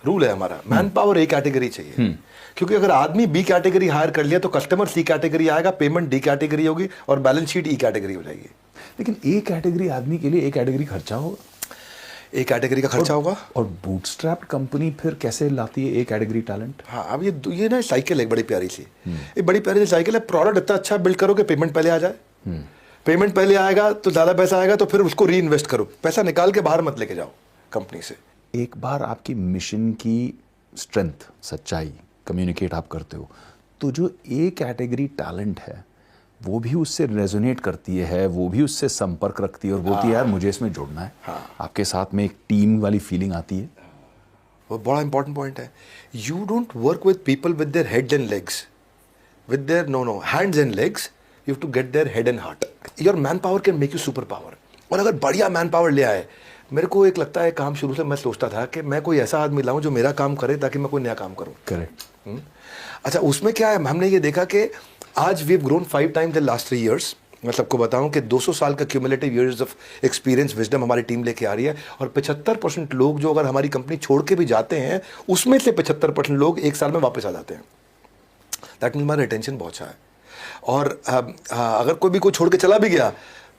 S2: रूल है हमारा, मैन पावर ए कैटेगरी चाहिए, क्योंकि अगर आदमी बी कैटेगरी हायर कर लिया तो कस्टमर सी कैटेगरी आएगा, पेमेंट डी कैटेगरी होगी और बैलेंस शीट ई कैटेगरी हो जाएगी।
S1: लेकिन ए कैटेगरी आदमी के लिए ए कैटेगरी खर्चा होगा,
S2: ए कैटेगरी का खर्चा होगा।
S1: और बूटस्ट्रैप्ड कंपनी फिर कैसे लाती है ए कैटेगरी टैलेंट?
S2: हाँ, अब ये ना साइकिल है बड़ी प्यारी सी, एक बड़ी प्यारी सी साइकिल है। प्रोडक्ट इतना अच्छा बिल्ड करो कि पेमेंट पहले आ जाए, पेमेंट पहले आएगा तो ज़्यादा पैसा आएगा, तो फिर उसको री इन्वेस्ट करो, पैसा निकाल के बाहर मत लेके जाओ कंपनी से।
S1: एक बार आपकी मिशन की स्ट्रेंथ, सच्चाई कम्युनिकेट आप करते हो तो जो ए कैटेगरी टैलेंट है वो भी उससे रेजोनेट करती है, वो भी उससे संपर्क रखती है और बोलती है यार मुझे इसमें जुड़ना है। आपके साथ में एक टीम वाली फीलिंग आती है।
S2: वो बड़ा इंपॉर्टेंट पॉइंट है। You don't work with people with their head and legs, with their no hands and legs, you have to get their head and heart. Your man power can make you super power. और अगर बढ़िया मैन पावर ले आए, मेरे को एक लगता है काम शुरू से मैं सोचता था कि मैं कोई ऐसा आदमी लाऊं जो मेरा काम करे ताकि मैं कोई नया काम करूं।
S1: करेक्ट।
S2: अच्छा, उसमें क्या है, हमने ये देखा कि आज we have grown 5 times in last 3 years। मैं सबको बताऊं कि 200 साल का cumulative years of experience wisdom हमारी टीम लेके आ रही है, और 75% लोग जो अगर हमारी कंपनी छोड़ के भी जाते हैं उसमें से 75% लोग 1 साल में वापस आ जाते हैं। दैट मीन हमारा रिटेंशन बहुत अच्छा है। और अगर कोई छोड़ के चला भी गया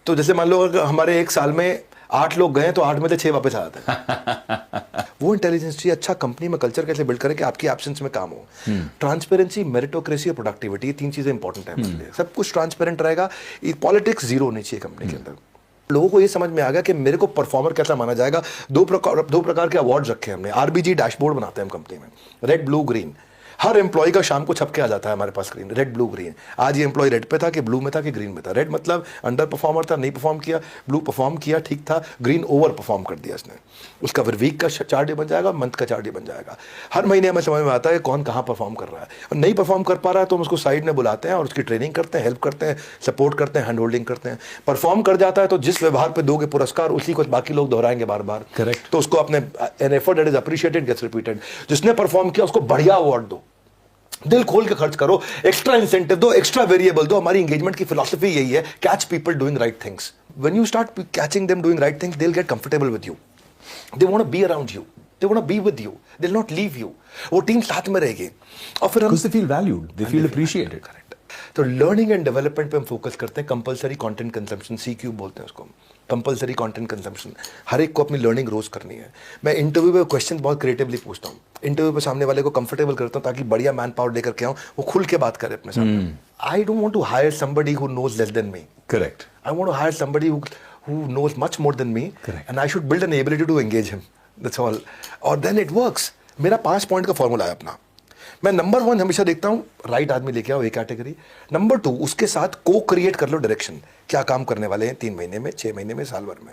S2: तो जैसे मान लो अगर हमारे 1 साल में 8 लोग गए तो 8 में से 6 वापस आ जाते हैं। वो इंटेलिजेंस चाहिए। अच्छा कंपनी में कल्चर कैसे बिल्ड करें कि आपकी एब्सेंस में काम हो। ट्रांसपेरेंसी, मेरिटोक्रेसी और प्रोडक्टिविटी, ये 3 चीजें इंपॉर्टेंट है हमारे लिए। सब कुछ ट्रांसपेरेंट रहेगा, पॉलिटिक्स जीरो होनी चाहिए कंपनी के अंदर। लोगों को ये समझ में आ गया कि मेरे को परफॉर्मर कैसा माना जाएगा। दो प्रकार के अवार्ड्स रखे हमने। आरबीजी डैशबोर्ड बनाते हैं हम कंपनी में, रेड ब्लू ग्रीन। हर एम्प्लॉय का शाम को छप के आ जाता है हमारे पास स्क्रीन, रेड ब्लू ग्रीन। आज ये एम्प्लॉय रेड पे था कि ब्लू में था कि ग्रीन में था। रेड मतलब अंडर परफॉर्मर था, नहीं परफॉर्म किया। ब्लू परफॉर्म किया, ठीक था। ग्रीन ओवर परफॉर्म कर दिया इसने। उसका फिर वीक का चार्ट बन जाएगा, मंथ का चार्ट बन जाएगा। हर महीने हमें समझ में आता है कौन कहाँ परफॉर्म कर रहा है। और नहीं परफॉर्म कर पा रहा है तो हम उसको साइड में बुलाते हैं और उसकी ट्रेनिंग करते हैं, हेल्प करते हैं, सपोर्ट करते हैं, हैंड होल्डिंग करते हैं। परफॉर्म कर जाता है तो जिस व्यवहार पर दोगे पुरस्कार उसी को बाकी लोग दोहराएंगे बार बार।
S1: करेक्ट।
S2: तो उसको अपने an effort that is appreciated gets repeated. जिसने परफॉर्म किया उसको बढ़िया अवार्ड दो, दिल खोल के खर्च करो, एक्स्ट्रा इंसेंटिव दो, एक्स्ट्रा वेरिएबल दो। हमारी एंगेजमेंट की फिलॉसफी यही है, catch people doing right things. When you start catching them doing right things, they will get comfortable with you, they want to be around you, they want to be with you, they will not leave you. वो टीम साथ में रहेगी और फिर हम
S1: they feel valued, they feel appreciated.
S2: Correct. तो लर्निंग एंड डेवलपमेंट पे हम फोकस करते हैं। कंपलसरी कंटेंट कंजम्पशन, CQ बोलते हैं उसको, कंपलसरी कंटेंट कंजम्पशन। हर एक को अपनी लर्निंग रोज करनी है। मैं इंटरव्यू में क्वेश्चन बहुत क्रिएटिवली पूछता हूँ। इंटरव्यू पे सामने वाले को कंफर्टेबल करता हूँ ताकि बढ़िया मैन पावर लेकर के आऊँ, वो खुल के बात करे अपने सामने। I don't want to hire somebody who knows less than me.
S1: Correct.
S2: I want to hire somebody who knows much more than me, and I should build an ability to engage him, that's all. और देन इट वर्क्स। मेरा 5 पॉइंट का फॉर्मूला है अपना। मैं नंबर 1 हमेशा देखता हूँ, राइट आदमी लेके आओ, एक कैटेगरी। नंबर 2, उसके साथ को क्रिएट कर लो डायरेक्शन, क्या काम करने वाले हैं 3 महीने में, 6 महीने में, साल भर में।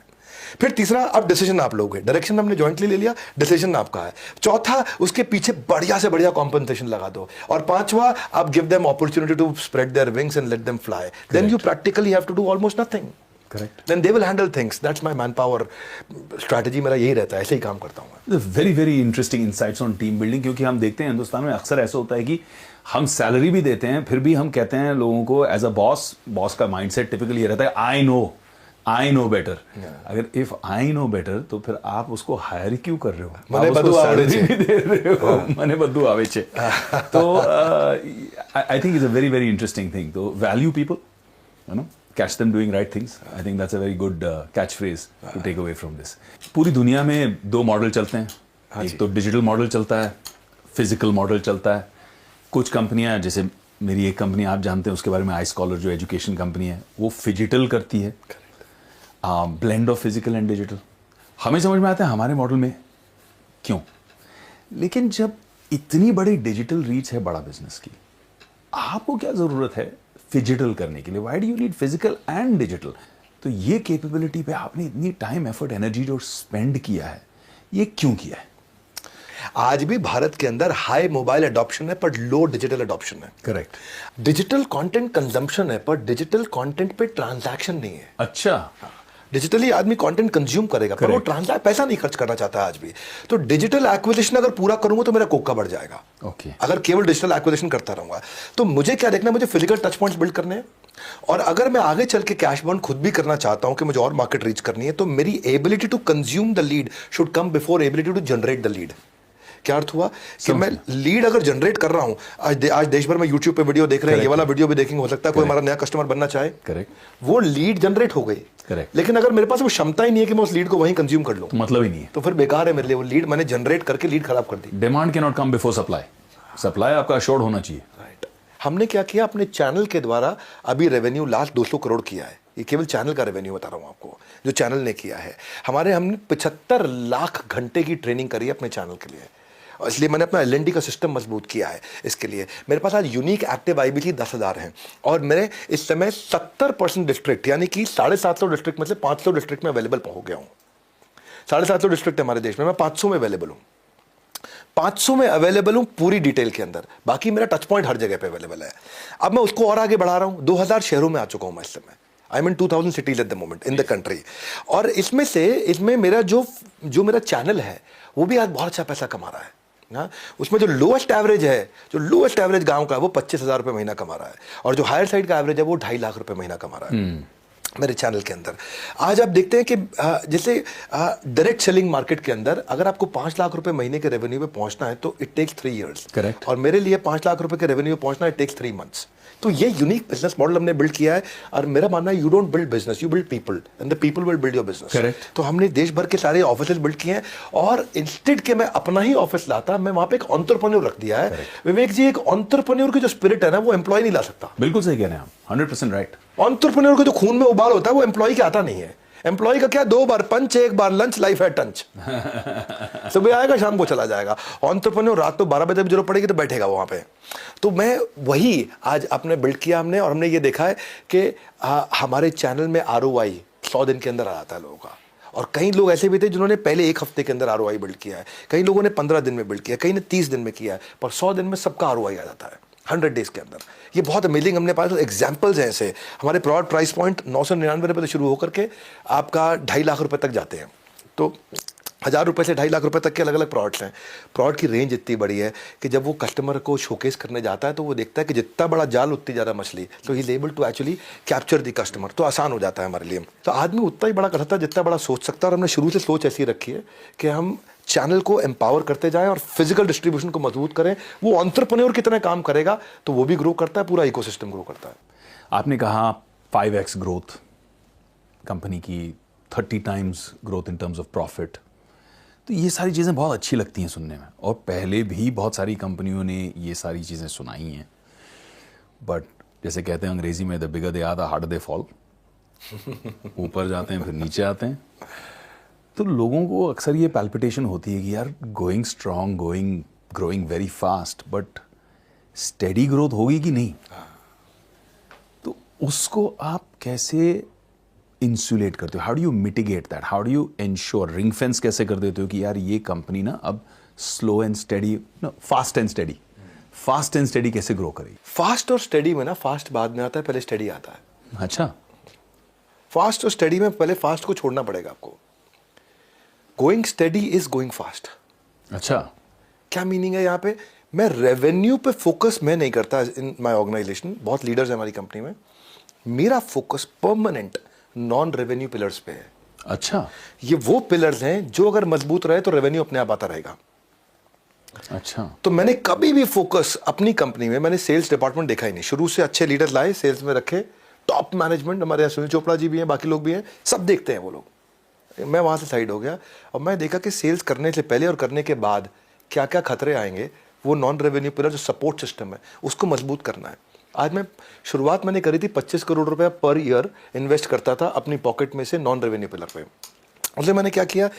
S2: फिर तीसरा, अब डिसीजन आप लोगे, डायरेक्शन हमने जॉइंटली ले लिया, डिसीजन आपका है। चौथा, उसके पीछे बढ़िया से बढ़िया कॉम्पनसेशन लगा दो। और 5वां, आप give them opportunity to spread their wings and let them fly. Then you practically have to do almost nothing.
S1: Correct.
S2: Then they will handle things. That's my man power strategy. मेरा यही रहता है, ऐसे ही काम करता हूँ मैं।
S1: Very very interesting insights on team building, क्योंकि हम देखते हैं हिंदुस्तान में अक्सर ऐसा होता है कि हम सैलरी भी देते हैं फिर भी हम कहते हैं लोगों को एज अ बॉस का माइंडसेट टिपिकली ये रहता है आई नो बेटर। अगर इफ आई नो बेटर तो फिर आप उसको हायर क्यों कर रहे हो?
S2: मने
S1: आप उसको
S2: बदू आवे
S1: salary
S2: छे।
S1: भी दे रहे हो, मने बदू आवे छे। तो I think is a very very interesting thing. तो value people, you know, catch them doing right things. I think that's a very good catchphrase to take away from this. पूरी दुनिया में 2 मॉडल चलते हैं। एक तो डिजिटल मॉडल चलता है, फिजिकल मॉडल चलता है। कुछ कंपनियां, जैसे मेरी एक कंपनी आप जानते हैं उसके बारे में, iScholar जो एजुकेशन कंपनी है, वो फिजिटल करती है, blend of physical and digital. हमें समझ में आता है हमारे मॉडल में क्यों, लेकिन जब इतनी बड़ी डिजिटल रीच है बड़ा बिजनेस की, आपको क्या जरूरत है फिजिटल करने के लिए? Why do you need physical and digital? तो ये कैपेबिलिटी पे आपने इतनी टाइम, एफर्ट, एनर्जी जो स्पेंड किया है, ये क्यों किया है?
S2: आज भी भारत के अंदर हाई मोबाइल अडॉप्शन है पर लो डिजिटल अडॉप्शन है।
S1: करेक्ट।
S2: डिजिटल कंटेंट कंजम्पशन है पर डिजिटल कंटेंट पे ट्रांजैक्शन नहीं है।
S1: अच्छा।
S2: डिजिटली आदमी कंटेंट कंज्यूम करेगा, पर वो ट्रांसैक्ट पैसा नहीं खर्च करना चाहता है आज भी। तो डिजिटल एक्विजिशन अगर पूरा करूंगा तो मेरा कोका बढ़ जाएगा।
S1: ओके।
S2: अगर केवल डिजिटल एक्विजिशन करता रहूंगा तो मुझे क्या देखना है, मुझे फिजिकल टच पॉइंट्स बिल्ड करने हैं। और अगर मैं आगे चल के कैश बर्न खुद भी करना चाहता हूं कि मुझे और मार्केट रीच करनी है, तो मेरी ability to consume the lead should come before ability to generate the lead. क्या अर्थ हुआ कि मैं लीड अगर जनरेट कर रहा हूं, आज देश भर में यूट्यूब पे वीडियो देख रहे हैं, ये वाला वीडियो भी देखेंगे, हो सकता है कोई हमारा नया कस्टमर बनना चाहे,
S1: करेक्ट,
S2: वो लीड जनरेट हो गई,
S1: करेक्ट,
S2: लेकिन अगर मेरे पास वो क्षमता ही नहीं है कि मैं उस लीड को वहीं कंज्यूम कर लूं,
S1: तो मतलब ही नहीं है,
S2: तो फिर बेकार है मेरे लिए। वो लीड मैंने जनरेट करके लीड खराब कर दी।
S1: Demand can not come before supply, supply आपका अश्योर्ड होना चाहिए।
S2: राइट। हमने क्या किया, अपने चैनल के द्वारा अभी रेवेन्यू लास्ट 200 करोड़ किया है। ये केवल चैनल का रेवेन्यू बता रहा हूं आपको, जो चैनल ने किया है। हमने 75 लाख घंटे की ट्रेनिंग करी है अपने चैनल के लिए, और इसलिए मैंने अपना L&D का सिस्टम मजबूत किया है। इसके लिए मेरे पास आज यूनिक एक्टिव IBC 10,000 हैं, और मेरे इस समय 70% डिस्ट्रिक्ट, यानी कि 750 डिस्ट्रिक्ट में से 500 डिस्ट्रिक्ट में अवेलेबल हो गया हूँ। 750 डिस्ट्रिक्ट हमारे देश में, मैं 500 में अवेलेबल हूँ। 500 में अवेलेबल हूँ पूरी डिटेल के अंदर, बाकी मेरा टच पॉइंट हर जगह पे अवेलेबल है। अब मैं उसको और आगे बढ़ा रहा हूँ। 2000 शहरों में आ चुका हूँ मैं इस समय। I mean 2000 cities at the moment in the country. और इसमें मेरा जो मेरा चैनल है वो भी आज बहुत अच्छा पैसा कमा रहा है। हाँ, उसमें जो लोएस्ट एवरेज गांव का है वो 25,000 रुपये महीना कमा रहा है, और जो हायर साइड का एवरेज है वो 2.5 लाख रुपए महीना कमा रहा है मेरे चैनल के अंदर। आज आप देखते हैं कि जैसे डायरेक्ट सेलिंग मार्केट के अंदर अगर आपको 5 लाख रुपए महीने के रेवेन्यू पे पहुंचना है तो इट टेक्स 3 इयर्स।
S1: करेक्ट।
S2: और मेरे लिए 5 लाख रुपए के रेवेन्यू पे पहुंचना इट टेक्स 3 मंथ्स। तो ये यूनिक बिजनेस मॉडल हमने बिल्ड किया है, और मेरा मानना है you don't build business, you build people, and the people will build your business.
S1: Correct.
S2: तो हमने देश भर के सारे ऑफिसेज बिल्ड किए हैं, और इंस्टेड के मैं अपना ही ऑफिस लाता, मैं वहां पे एक एंटरप्रेन्योर रख दिया है। विवेक जी, एक एंटरप्रेन्योर की जो स्पिरिट है ना, वो एम्प्लॉय नहीं ला सकता।
S1: बिल्कुल सही कह रहे हैं आप, 100% राइट।
S2: एंटरप्रेन्योर के जो खून में उबाल होता है वो एम्प्लॉय के आता नहीं है। एम्प्लॉय का क्या, 2 बार पंच, 1 बार लंच, लाइफ है टंच। सुबह आएगा शाम को चला जाएगा। एंटरप्रेन्योर रात को 12 बजे भी जरूरत पड़ेगी तो बैठेगा वहां पे। तो मैं वही आज आपने बिल्ड किया हमने, और हमने ये देखा है कि हमारे चैनल में ROI 100 दिन के अंदर आ जाता है लोगों का। और कई लोग ऐसे भी थे जिन्होंने पहले 1 हफ्ते के अंदर ROI बिल्ड किया है, कई लोगों ने 15 दिन में बिल्ड किया, कई ने 30 दिन में किया है, पर 100 दिन में सबका ROI आ जाता है 100 डेज के अंदर। ये बहुत अमेजिंग हमने पास एग्जाम्पल्स हैं ऐसे। हमारे प्रोडक्ट प्राइस पॉइंट 999 रुपये से शुरू होकर के आपका 2.5 लाख रुपए तक जाते हैं। तो 1,000 रुपये से 2.5 लाख रुपए तक के अलग अलग प्रोडक्ट्स हैं। प्रोडक्ट की रेंज इतनी बड़ी है कि जब वो कस्टमर को शोकेस करने जाता है तो वो देखता है कि जितना बड़ा जाल उतनी ज़्यादा मछली, तो he is able to actually capture the customer. तो आसान हो जाता है हमारे लिए। तो आदमी उतना ही बड़ा कर सकता है जितना बड़ा सोच सकता है, और हमने शुरू से सोच ऐसी रखी है कि हम चैनल को एम्पावर करते जाएं और फिजिकल डिस्ट्रीब्यूशन को मजबूत करें। वो एंटरप्रेन्योर कितना काम करेगा तो वो भी ग्रो करता है, पूरा इकोसिस्टम ग्रो करता है।
S1: आपने कहा 5x ग्रोथ कंपनी की, 30 times growth in terms of profit, तो ये सारी चीज़ें बहुत अच्छी लगती हैं सुनने में, और पहले भी बहुत सारी कंपनियों ने ये सारी चीज़ें सुनाई हैं। बट जैसे कहते हैं अंग्रेजी में, the bigger they are the harder they fall. ऊपर जाते हैं फिर नीचे आते हैं। तो लोगों को अक्सर ये पैल्पिटेशन होती है कि यार going strong, growing very fast, but steady growth होगी कि नहीं। तो उसको आप कैसे इंसुलेट करते हो? How do you mitigate that? How do you ensure, ring fence कैसे कर देते हो कि यार ये कंपनी ना अब slow and steady, fast and steady कैसे ग्रो करेगी?
S2: फास्ट और स्टेडी में ना, फास्ट बाद में आता है, पहले स्टेडी आता है।
S1: अच्छा।
S2: फास्ट और स्टेडी में पहले फास्ट को छोड़ना पड़ेगा आपको। Going steady is going fast.
S1: अच्छा।
S2: क्या मीनिंग है यहाँ पे? मैं रेवेन्यू पे फोकस मैं नहीं करता इन माय ऑर्गेनाइजेशन। बहुत लीडर्स हैं हमारी कंपनी में। मेरा focus permanent non revenue pillars पे है।
S1: अच्छा।
S2: ये वो पिलर्स हैं जो अगर मजबूत रहे तो रेवेन्यू अपने आप आता रहेगा।
S1: अच्छा।
S2: तो मैंने कभी भी फोकस अपनी कंपनी में, मैंने सेल्स डिपार्टमेंट देखा ही नहीं। शुरू से अच्छे लीडर लाए, सेल्स में रखे, टॉप मैनेजमेंट, हमारे यहाँ सुनील चोपड़ा जी भी हैं, बाकी लोग भी हैं, सब देखते हैं वो लोग। मैं वहाँ से साइड हो गया और मैं देखा कि सेल्स करने से पहले और करने के बाद क्या क्या खतरे आएंगे। वो नॉन रेवेन्यू पिलर जो सपोर्ट सिस्टम है उसको मजबूत करना है। आज मैंने करी थी 25 करोड़ रुपया पर ईयर इन्वेस्ट करता था अपनी पॉकेट में से नॉन रेवेन्यू पिलर पे। उससे मैंने क्या किया,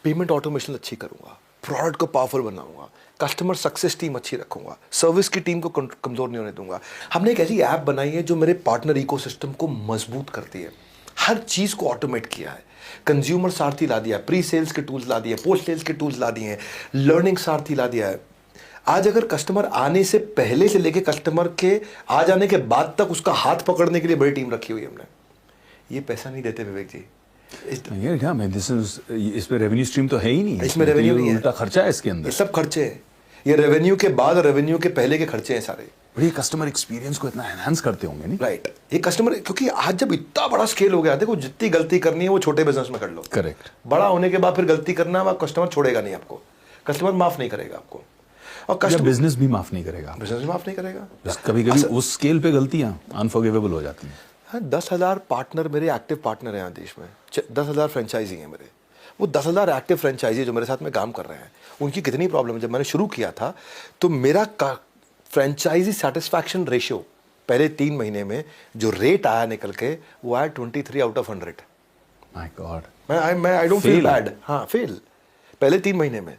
S2: पेमेंट ऑटोमेशन अच्छी करूँगा, प्रोडक्ट को पावरफुल बनाऊंगा, कस्टमर सक्सेस टीम अच्छी रखूंगा, सर्विस की टीम को कमज़ोर नहीं होने दूंगा। हमने एक ऐसी ऐप बनाई है जो मेरे पार्टनर इकोसिस्टम को मजबूत करती है। हर चीज़ को ऑटोमेट किया है। कंज्यूमर सारथी ला दिया, प्री सेल्स के टूल्स ला दिए, पोस्ट सेल्स के टूल्स ला दिए हैं, लर्निंग सारथी ला दिया है। आज अगर कस्टमर आने से पहले से लेके कस्टमर के आ जाने के बाद तक उसका हाथ पकड़ने के लिए बड़ी टीम रखी हुई है हमने। ये पैसा नहीं देते विवेक जी,
S1: ये क्या मैं दिस इज इस पे रेवेन्यू स्ट्रीम तो है ही नहीं,
S2: इसमें रेवेन्यू नहीं है,
S1: उल्टा खर्चा है इसके
S2: ये
S1: अंदर।
S2: सब खर्चे हैं, ये रेवेन्यू के बाद और रेवेन्यू के पहले के खर्चे हैं सारे।
S1: बट ये कस्टमर एक्सपीरियंस को इतना एनहांस करते होंगे नहीं?
S2: राइट, ये कस्टमर, क्योंकि आज जब इतना बड़ा स्केल हो गया, देखो जितनी गलती करनी है वो छोटे बिजनेस में कर लो।
S1: करेक्ट।
S2: बड़ा होने के बाद फिर गलती करना, वह कस्टमर छोड़ेगा नहीं आपको, कस्टमर माफ नहीं करेगा आपको, और
S1: या
S2: कस्टमर
S1: बिजनेस भी माफ नहीं करेगा,
S2: बिजनेस माफ नहीं करेगा।
S1: कभी कभी उस स्केल पे गलतियां अनफॉरगिवेबल हो जाती हैं।
S2: हाँ, 10,000 पार्टनर मेरे एक्टिव पार्टनर हैं यहाँ देश में, 10,000 फ्रेंचाइजी हैं मेरे। वो 10,000 एक्टिव फ्रेंचाइजी जो मेरे साथ में काम कर रहे हैं, उनकी कितनी प्रॉब्लम है। जब मैंने शुरू किया था तो मेरा फ्रेंचाइजी सेटिस्फैक्शन रेशियो पहले 3 महीने में जो रेट आया निकल के, वो आया 23 आउट ऑफ 100।
S1: My god.
S2: मैं I don't feel
S1: Fail.
S2: Bad. हाँ, फेल पहले 3 महीने में।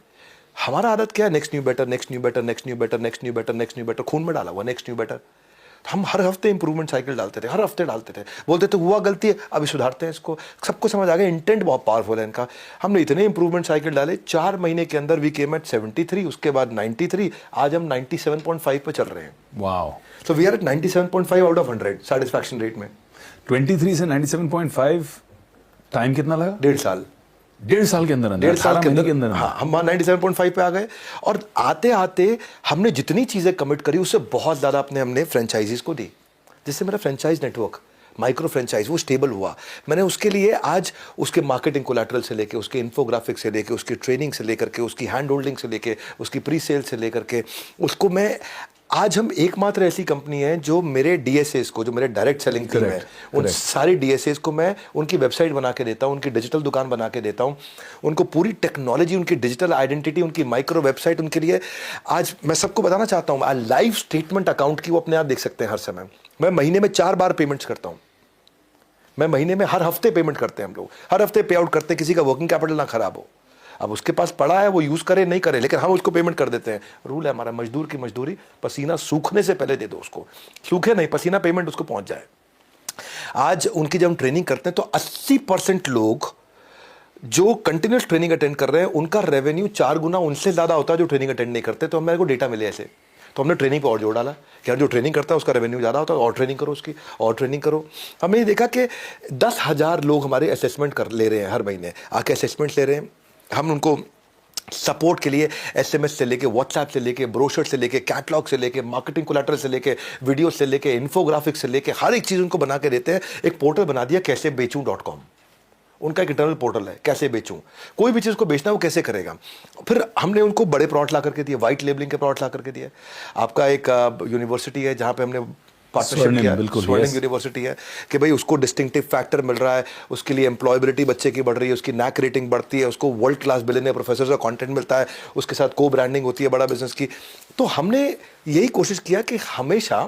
S2: हमारा आदत क्या है, next new better, next new better, next new better, next new better, next new better, खून में डाला हुआ नेक्स्ट न्यू बेटर। हम हर हफ्ते इंप्रूवमेंट साइकिल डालते थे, हर हफ्ते डालते थे, बोलते थे हुआ गलती है अभी सुधारते हैं इसको। सबको समझ आ गया इंटेंट बहुत पावरफुल है इनका। हमने इतने इंप्रूवमेंट साइकिल डाले, 4 महीने के अंदर वी केम एट 73, उसके बाद 93, आज हम 97.5 पे चल रहे हैं।
S1: Wow.
S2: So we are at 97.5 out of 100 satisfaction rate में।
S1: 23 से 97.5 टाइम कितना लगा?
S2: 1.5 साल।
S1: 1.5 साल के अंदर
S2: 1.5 साल के
S1: अंदर
S2: हाँ, हम 97.5 पे आ गए। और आते आते हमने जितनी चीज़ें कमिट करी उससे बहुत ज़्यादा हमने फ्रेंचाइजीज को दी, जिससे मेरा फ्रेंचाइज नेटवर्क, माइक्रो फ्रेंचाइज, वो स्टेबल हुआ। मैंने उसके लिए आज उसके मार्केटिंग कोलैटरल से लेके, उसके इन्फोग्राफिक से लेके, उसकी ट्रेनिंग से लेकर के, उसकी हैंड होल्डिंग से लेके, उसकी प्री सेल से लेकर के, उसको मैं आज हम एकमात्र ऐसी कंपनी है जो मेरे डीएसएस को, जो मेरे डायरेक्ट सेलिंग टीम है, उन सारी डीएसएस को मैं उनकी वेबसाइट बना के देता हूँ, उनकी डिजिटल दुकान बना के देता हूँ, उनको पूरी टेक्नोलॉजी, उनकी डिजिटल आइडेंटिटी, उनकी माइक्रो वेबसाइट उनके लिए। आज मैं सबको बताना चाहता हूँ, लाइव स्टेटमेंट अकाउंट की वो अपने आप देख सकते हैं हर समय। मैं महीने में 4 बार पेमेंट्स करता हूँ। मैं महीने में हर हफ्ते पेमेंट करते हैं, हम लोग हर हफ्ते पे आउट करते हैं, किसी का वर्किंग कैपिटल ना खराब हो। अब उसके पास पड़ा है, वो यूज़ करे नहीं करे, लेकिन हम उसको पेमेंट कर देते हैं। रूल है हमारा, मजदूर की मजदूरी पसीना सूखने से पहले दे दो उसको, सूखे नहीं, पसीना पेमेंट उसको पहुंच जाए। आज उनकी जब हम ट्रेनिंग करते हैं तो 80% लोग जो कंटिन्यूस ट्रेनिंग अटेंड कर रहे हैं, उनका रेवेन्यू 4 गुना उनसे ज़्यादा होता है जो ट्रेनिंग अटेंड नहीं करते। तो हमें को डेटा मिले ऐसे, तो हमने ट्रेनिंग पर और जोड़ डाला कि यार जो ट्रेनिंग करता है उसका रेवेन्यू ज़्यादा होता है, और ट्रेनिंग करो उसकी, और ट्रेनिंग करो। हमने ये देखा कि 10,000 लोग हमारे असेसमेंट कर ले रहे हैं, हर महीने आके असेसमेंट ले रहे हैं। हम उनको सपोर्ट के लिए एसएमएस से लेके, व्हाट्सएप से लेके, ब्रोशर से लेके, कैटलॉग से लेके, मार्केटिंग कोलैटरल से लेके, वीडियो से लेके, इन्फोग्राफिक से लेके, हर एक चीज़ उनको बना के देते हैं। एक पोर्टल बना दिया कैसे बेचूं.com, उनका एक इंटरनल पोर्टल है, कैसे बेचूं, कोई भी चीज़ को बेचना है वो कैसे करेगा। फिर हमने उनको बड़े प्रोडक्ट ला करके दिए, वाइट लेबलिंग के प्रोडक्ट ला करके दिए। आपका एक यूनिवर्सिटी है जहाँ पे हमने पार्टनरशिप किया, स्वर्णिम यूनिवर्सिटी है, कि भाई उसको डिस्टिंक्टिव फैक्टर मिल रहा है, उसके लिए एम्प्लॉयबिलिटी बच्चे की बढ़ रही है, उसकी नैक रेटिंग बढ़ती है, उसको वर्ल्ड क्लास बिलियनियर प्रोफेसर का कंटेंट मिलता है, उसके साथ को ब्रांडिंग होती है बड़ा बिजनेस की। तो हमने यही कोशिश किया कि हमेशा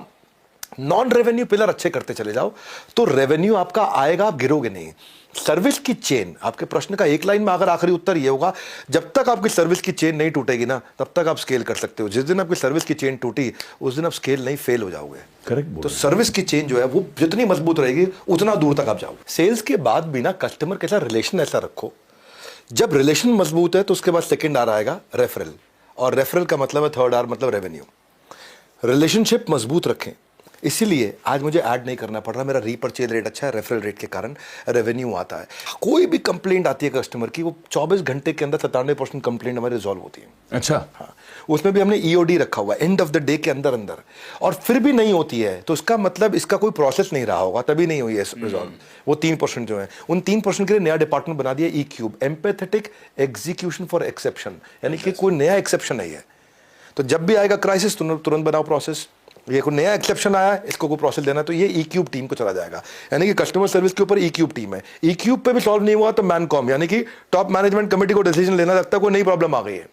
S2: नॉन रेवेन्यू पिलर अच्छे करते चले जाओ, तो रेवेन्यू आपका आएगा, आप गिरोगे नहीं। सर्विस की चेन, आपके प्रश्न का एक लाइन में अगर आखिरी उत्तर ये होगा, जब तक आपकी सर्विस की चेन नहीं टूटेगी ना, तब तक आप स्केल कर सकते हो। जिस दिन आपकी सर्विस की चेन टूटी, उस दिन आप स्केल नहीं, फेल हो जाओगे।
S1: करेक्ट।
S2: तो सर्विस की चेन जो है वो जितनी मजबूत रहेगी उतना दूर तक आप जाओगे। सेल्स के बाद भी ना कस्टमर के साथ रिलेशन ऐसा रखो, जब रिलेशन मजबूत है तो उसके बाद सेकेंड आर आएगा रेफरल, और रेफरल का मतलब है थर्ड आर मतलब रेवेन्यू। रिलेशनशिप मजबूत रखें, इसीलिए आज मुझे ऐड नहीं करना पड़ रहा, मेरा रीपर्चेज रेट अच्छा है, रेफरल रेट के कारण रेवेन्यू आता है। कोई भी कंप्लेंट आती है कस्टमर की, वो 24 घंटे के अंदर 97% कंप्लेंट हमारी रिजॉल्व होती है।
S1: अच्छा।
S2: हाँ, उसमें भी हमने ईओडी रखा हुआ है, एंड ऑफ द डे के अंदर अंदर, और फिर भी नहीं होती है तो इसका मतलब इसका कोई प्रोसेस नहीं रहा होगा, तभी नहीं हुई है रिजॉल्व। वो 3% जो है, उन 3% के लिए नया डिपार्टमेंट बना दिया ई-क्यूब, एम्पैथेटिक एग्जीक्यूशन फॉर एक्सेप्शन, यानी कि कोई नया एक्सेप्शन नहीं है। तो जब भी आएगा क्राइसिस तुरंत बनाओ प्रोसेस, ये कोई नया एक्सेप्शन आया, इसको कोई प्रोसेस देना, तो ये ई-क्यूब टीम को चला जाएगा। यानी कि कस्टमर सर्विस के ऊपर ई-क्यूब टीम है। ई-क्यूब पे भी सॉल्व नहीं हुआ तो मैनकॉम, यानी कि टॉप मैनेजमेंट कमेटी को डिसीजन लेना लगता है कोई नई प्रॉब्लम आ गई है।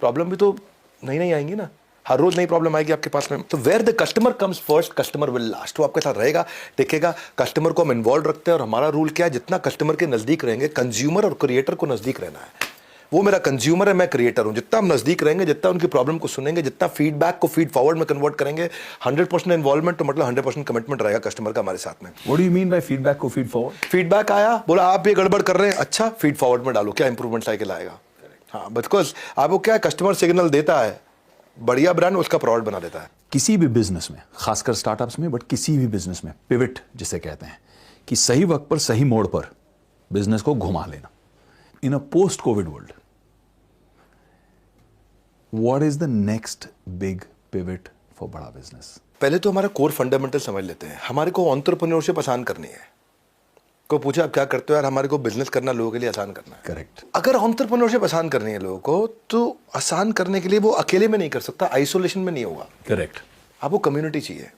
S2: प्रॉब्लम भी तो नहीं आएंगी ना, हर रोज नई प्रॉब्लम आएगी आपके पास में। तो where the customer comes first, customer will last. वो आपके साथ रहेगा, टिकेगा। कस्टमर को हम इन्वॉल्व रखते हैं, और हमारा रूल क्या है, जितना कस्टमर के नजदीक रहेंगे, कंज्यूमर और क्रिएटर को नजदीक रहना है। वो मेरा कंज्यूमर है, मैं क्रिएटर हूं। जितना हम नजदीक रहेंगे, जितना उनकी प्रॉब्लम को सुनेंगे, जितना फीडबैक को फीड फॉरवर्ड में कन्वर्ट करेंगे, 100% इन्वॉल्वमेंट, तो मतलब 100% कमिटमेंट रहेगा कस्टमर का हमारे साथ में।
S1: What do you mean by feedback को फीड फॉरवर्ड?
S2: फीडबैक आया, बोला आप ये गड़बड़ कर रहे हैं, अच्छा फीड फॉरवर्ड में डालो, क्या इंप्रूवमेंट साइकिल आएगा। हाँ, बिकॉज आपको क्या कस्टमर सिग्नल देता है, बढ़िया ब्रांड उसका प्रोडक्ट बना देता है।
S1: किसी भी बिजनेस में, खासकर स्टार्टअप्स में, बट किसी भी बिजनेस में पिविट जिसे कहते हैं, कि सही वक्त पर सही मोड़ पर बिजनेस को घुमा लेना। In a post covid world, what is the next big pivot for Bada Business?
S2: पहले तो हमारा कोर फंडामेंटल समझ लेते हैं। हमारे को एंटरप्रेन्योरशिप आसान करनी है। को पूछा आप क्या करते हो यार, हमारे को बिजनेस करना लोगों के लिए आसान करना है।
S1: करेक्ट।
S2: अगर एंटरप्रेन्योरशिप आसान करनी है लोगों को, तो आसान करने के लिए वो अकेले में नहीं कर सकता, आइसोलेशन में नहीं होगा।
S1: करेक्ट।
S2: आपको कम्युनिटी चाहिए।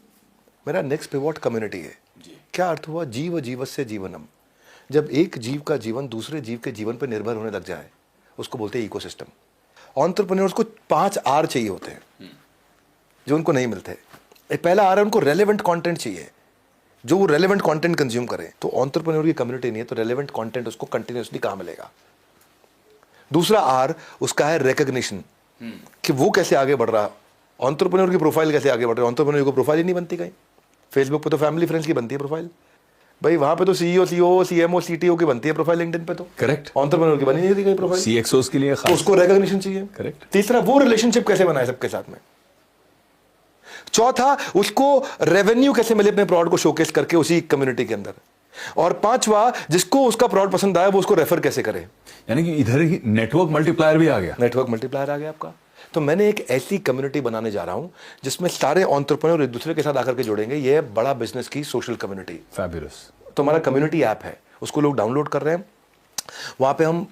S2: मेरा नेक्स्ट पिवट कम्युनिटी है। क्या अर्थ हुआ? जीव जीवस्य जीवनम। जब एक जीव का जीवन दूसरे जीव के जीवन पर निर्भर होने लग जाए, उसको बोलते हैं इकोसिस्टम। एंटरप्रेन्योर्स को 5 आर चाहिए होते हैं जो उनको नहीं मिलते। पहला आर है उनको रेलेवेंट कंटेंट चाहिए, जो वो रेलेवेंट कंटेंट कंज्यूम करे। तो एंटरप्रेन्योर की कम्युनिटी नहीं है तो रेलेवेंट कंटेंट उसको कंटिन्यूअसली कहां मिलेगा। दूसरा आर उसका है रिकॉग्निशन, कि वो कैसे आगे बढ़ रहा, एंटरप्रेन्योर की प्रोफाइल कैसे आगे बढ़ रही है। एंटरप्रेन्योर की प्रोफाइल ही नहीं बनती कहीं। फेसबुक पे तो फैमिली फ्रेंड्स की बनती है प्रोफाइल भाई, वहां पे तो सीईओ सीओ सीएमओ सीटीओ की बनती है प्रोफाइल। लिंक्डइन पे तो
S1: करेक्ट।
S2: एंटरप्रेन्योर की बनी नहीं थी कहीं प्रोफाइल।
S1: सीएक्सओस के लिए
S2: तो उसको रिकॉग्निशन चाहिए।
S1: करेक्ट।
S2: तीसरा वो रिलेशनशिप कैसे बनाए सबके साथ में। चौथा उसको रेवेन्यू कैसे मिले अपने प्रोडक्ट को शोकेस करके उसी कम्युनिटी के अंदर। और पांचवा जिसको उसका प्रोडक्ट पसंद आया वो उसको रेफर कैसे करे।
S1: यानी कि इधर ही नेटवर्क मल्टीप्लायर भी आ गया।
S2: नेटवर्क मल्टीप्लायर आ गया आपका। तो मैंने एक ऐसी कम्युनिटी बनाने जा रहा हूं जिसमें सारे एंटरप्रेन्योर एक दूसरे के साथ आकर के जुड़ेंगे। ये है बड़ा बिजनेस की सोशल कम्युनिटी।
S1: फैबुलस।
S2: तो हमारा कम्युनिटी ऐप है, उसको लोग डाउनलोड कर रहे हैं। वहां पे हम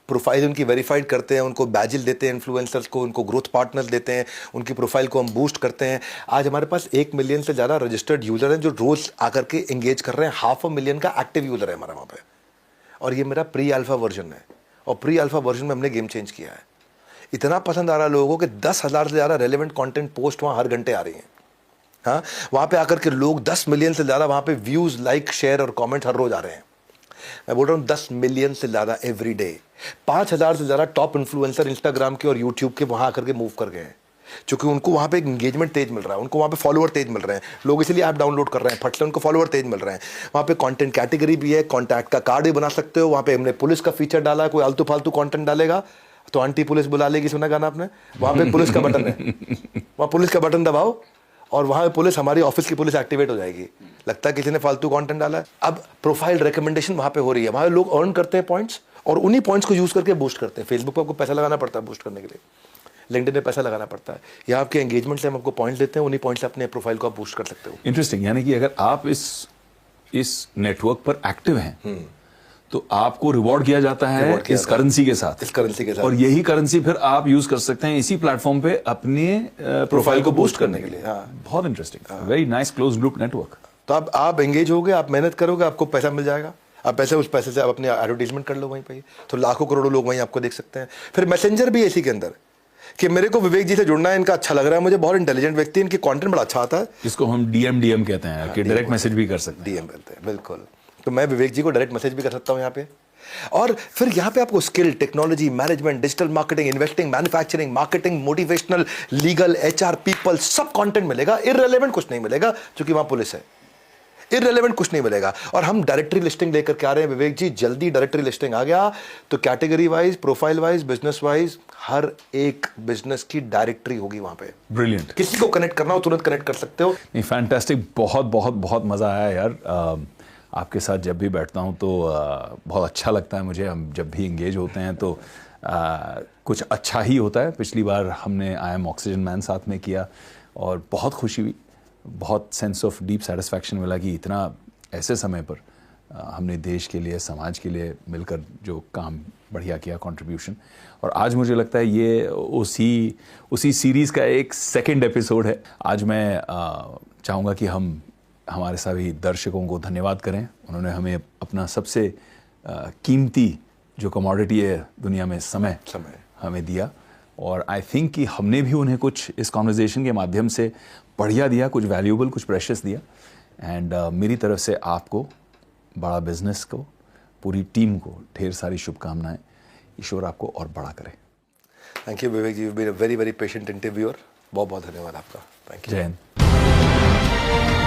S2: प्रोफाइल उनकी वेरीफाइड करते हैं, उनको बैजिल देते हैं इन्फ्लुएंसर्स को, उनको ग्रोथ पार्टनर्स देते हैं, उनकी प्रोफाइल को हम बूस्ट करते हैं। आज हमारे पास 1 मिलियन से ज़्यादा रजिस्टर्ड यूज़र हैं जो रोज़ आकर के एंगेज कर रहे हैं। 500,000 का एक्टिव यूज़र है हमारा वहाँ पे। और ये मेरा प्री अल्फा वर्जन है, और प्री अल्फा वर्जन में हमने गेम चेंज किया है। इतना पसंद आ रहा है लोगों को कि 10,000 से ज़्यादा रेलेवेंट कंटेंट पोस्ट वहाँ हर घंटे आ रही हैं। हाँ, वहाँ पे आकर के लोग 10 मिलियन से ज़्यादा वहाँ पे व्यूज़, लाइक, शेयर और कमेंट हर रोज़ आ रहे हैं। मैं बोल रहा हूँ 10 मिलियन से ज़्यादा एवरी डे। 5,000 से ज़्यादा टॉप इन्फ्लुएंसर इंस्टाग्राम के और यूट्यूब के वहाँ आकर के मूव कर गए हैं, क्योंकि उनको वहाँ पे एक एंगेजमेंट तेज मिल रहा है, उनको वहाँ पे फॉलोअर तेज मिल रहे हैं। लोग इसीलिए ऐप डाउनलोड कर रहे हैं, फट से उनको फॉलोअर तेज मिल रहे हैं। वहाँ पे कंटेंट कैटेगरी भी है, कॉन्टैक्ट का कार्ड भी बना सकते हो। वहाँ पे हमने पुलिस का फीचर डाला है, कोई आलतू फालतू कंटेंट डालेगा तो आंटी पुलिस बुला लेगी, सुना गाना आपने। वहाँ पे पुलिस का बटन है, वहाँ पुलिस का बटन दबाओ और वहाँ पे पुलिस, हमारी ऑफिस की पुलिस एक्टिवेट हो जाएगी। लगता है किसी ने फालतू कंटेंट डाला है। अब प्रोफाइल रिकमेंडेशन वहाँ पे हो रही है, वहाँ लोग अर्न करते हैं पॉइंट्स और उन्हीं पॉइंट्स को यूज करके बूस्ट करते हैं। फेसबुक पर आपको पैसा लगाना पड़ता है बूस्ट करने के लिए, लिंक्डइन में पैसा लगाना पड़ता है। यहाँ आपके एंगेजमेंट से हम आपको पॉइंट्स देते हैं, उन्हीं पॉइंट्स से अपने प्रोफाइल को आप बूस्ट कर सकते हो।
S1: इंटरेस्टिंग। यानी कि अगर आप इस नेटवर्क पर एक्टिव हैं तो आपको रिवॉर्ड किया जाता है इस करेंसी के साथ।
S2: इस करेंसी के साथ।
S1: और यही करेंसी फिर आप यूज कर सकते हैं इसी प्लेटफॉर्म पे अपने प्रोफाइल को बूस्ट करने के लिए।
S2: हाँ।
S1: बहुत interesting. Very nice close group network.
S2: तो आप एंगेज होगे, आप मेहनत करोगे, आपको पैसा मिल जाएगा। आप पैसे, उस पैसे से आप अपने एडवर्टीजमेंट कर लो वहीं पे, तो लाखों करोड़ों लोग वहीं आपको देख सकते हैं। फिर मैसेंजर भी इसी के अंदर, कि मेरे को विवेक जी से जुड़ना है, इनका अच्छा लग रहा है मुझे, बहुत इंटेलिजेंट व्यक्ति, इनकी कंटेंट बड़ा अच्छा आता है।
S1: जिसको हम डीएम कहते हैं, कि डायरेक्ट मैसेज भी कर सकते हैं।
S2: डीएम कहते हैं, बिल्कुल। तो मैं विवेक जी को डायरेक्ट मैसेज भी कर सकता हूँ यहाँ पे। और फिर यहाँ पे आपको skill, technology, management, digital marketing, investing, manufacturing, marketing, motivational, legal, HR, people, सब कंटेंट मिलेगा। इररिलेवेंट कुछ नहीं मिलेगा क्योंकि वहाँ पुलिस है। इररिलेवेंट कुछ नहीं मिलेगा। और हम डायरेक्टरी लिस्टिंग लेकर के आ रहे हैं विवेक जी, जल्दी डायरेक्टरी लिस्टिंग आ गया तो category wise, profile wise, business wise हर एक बिजनेस की डायरेक्टरी होगी वहां पे।
S1: ब्रिलियंट।
S2: किसी को कनेक्ट करना हो तुरंत कनेक्ट कर सकते हो।
S1: नहीं, फैंटास्टिक। बहुत बहुत बहुत मज़ा आया यार। आपके साथ जब भी बैठता हूँ तो बहुत अच्छा लगता है मुझे। हम जब भी इंगेज होते हैं तो कुछ अच्छा ही होता है। पिछली बार हमने आई एम ऑक्सीजन मैन साथ में किया और बहुत खुशी हुई, बहुत सेंस ऑफ डीप सेटिस्फैक्शन मिला कि इतना ऐसे समय पर हमने देश के लिए, समाज के लिए मिलकर जो काम बढ़िया किया, कंट्रीब्यूशन। और आज मुझे लगता है ये उसी सीरीज़ का एक सेकंड एपिसोड है। आज मैं चाहूँगा कि हम हमारे सभी दर्शकों को धन्यवाद करें। उन्होंने हमें अपना सबसे कीमती जो कमोडिटी है दुनिया में, समय हमें दिया। और आई थिंक कि हमने भी उन्हें कुछ इस कॉन्वर्जेशन के माध्यम से बढ़िया दिया, कुछ वैल्यूएबल, कुछ प्रेशियस दिया। एंड मेरी तरफ से आपको, बड़ा बिजनेस को, पूरी टीम को ढेर सारी शुभकामनाएं। ईश्वर आपको और बड़ा करे।
S2: Thank you Vivek ji, you been a very very patient interviewer. बहुत बहुत धन्यवाद आपका। Thank you.
S1: जय हिंद।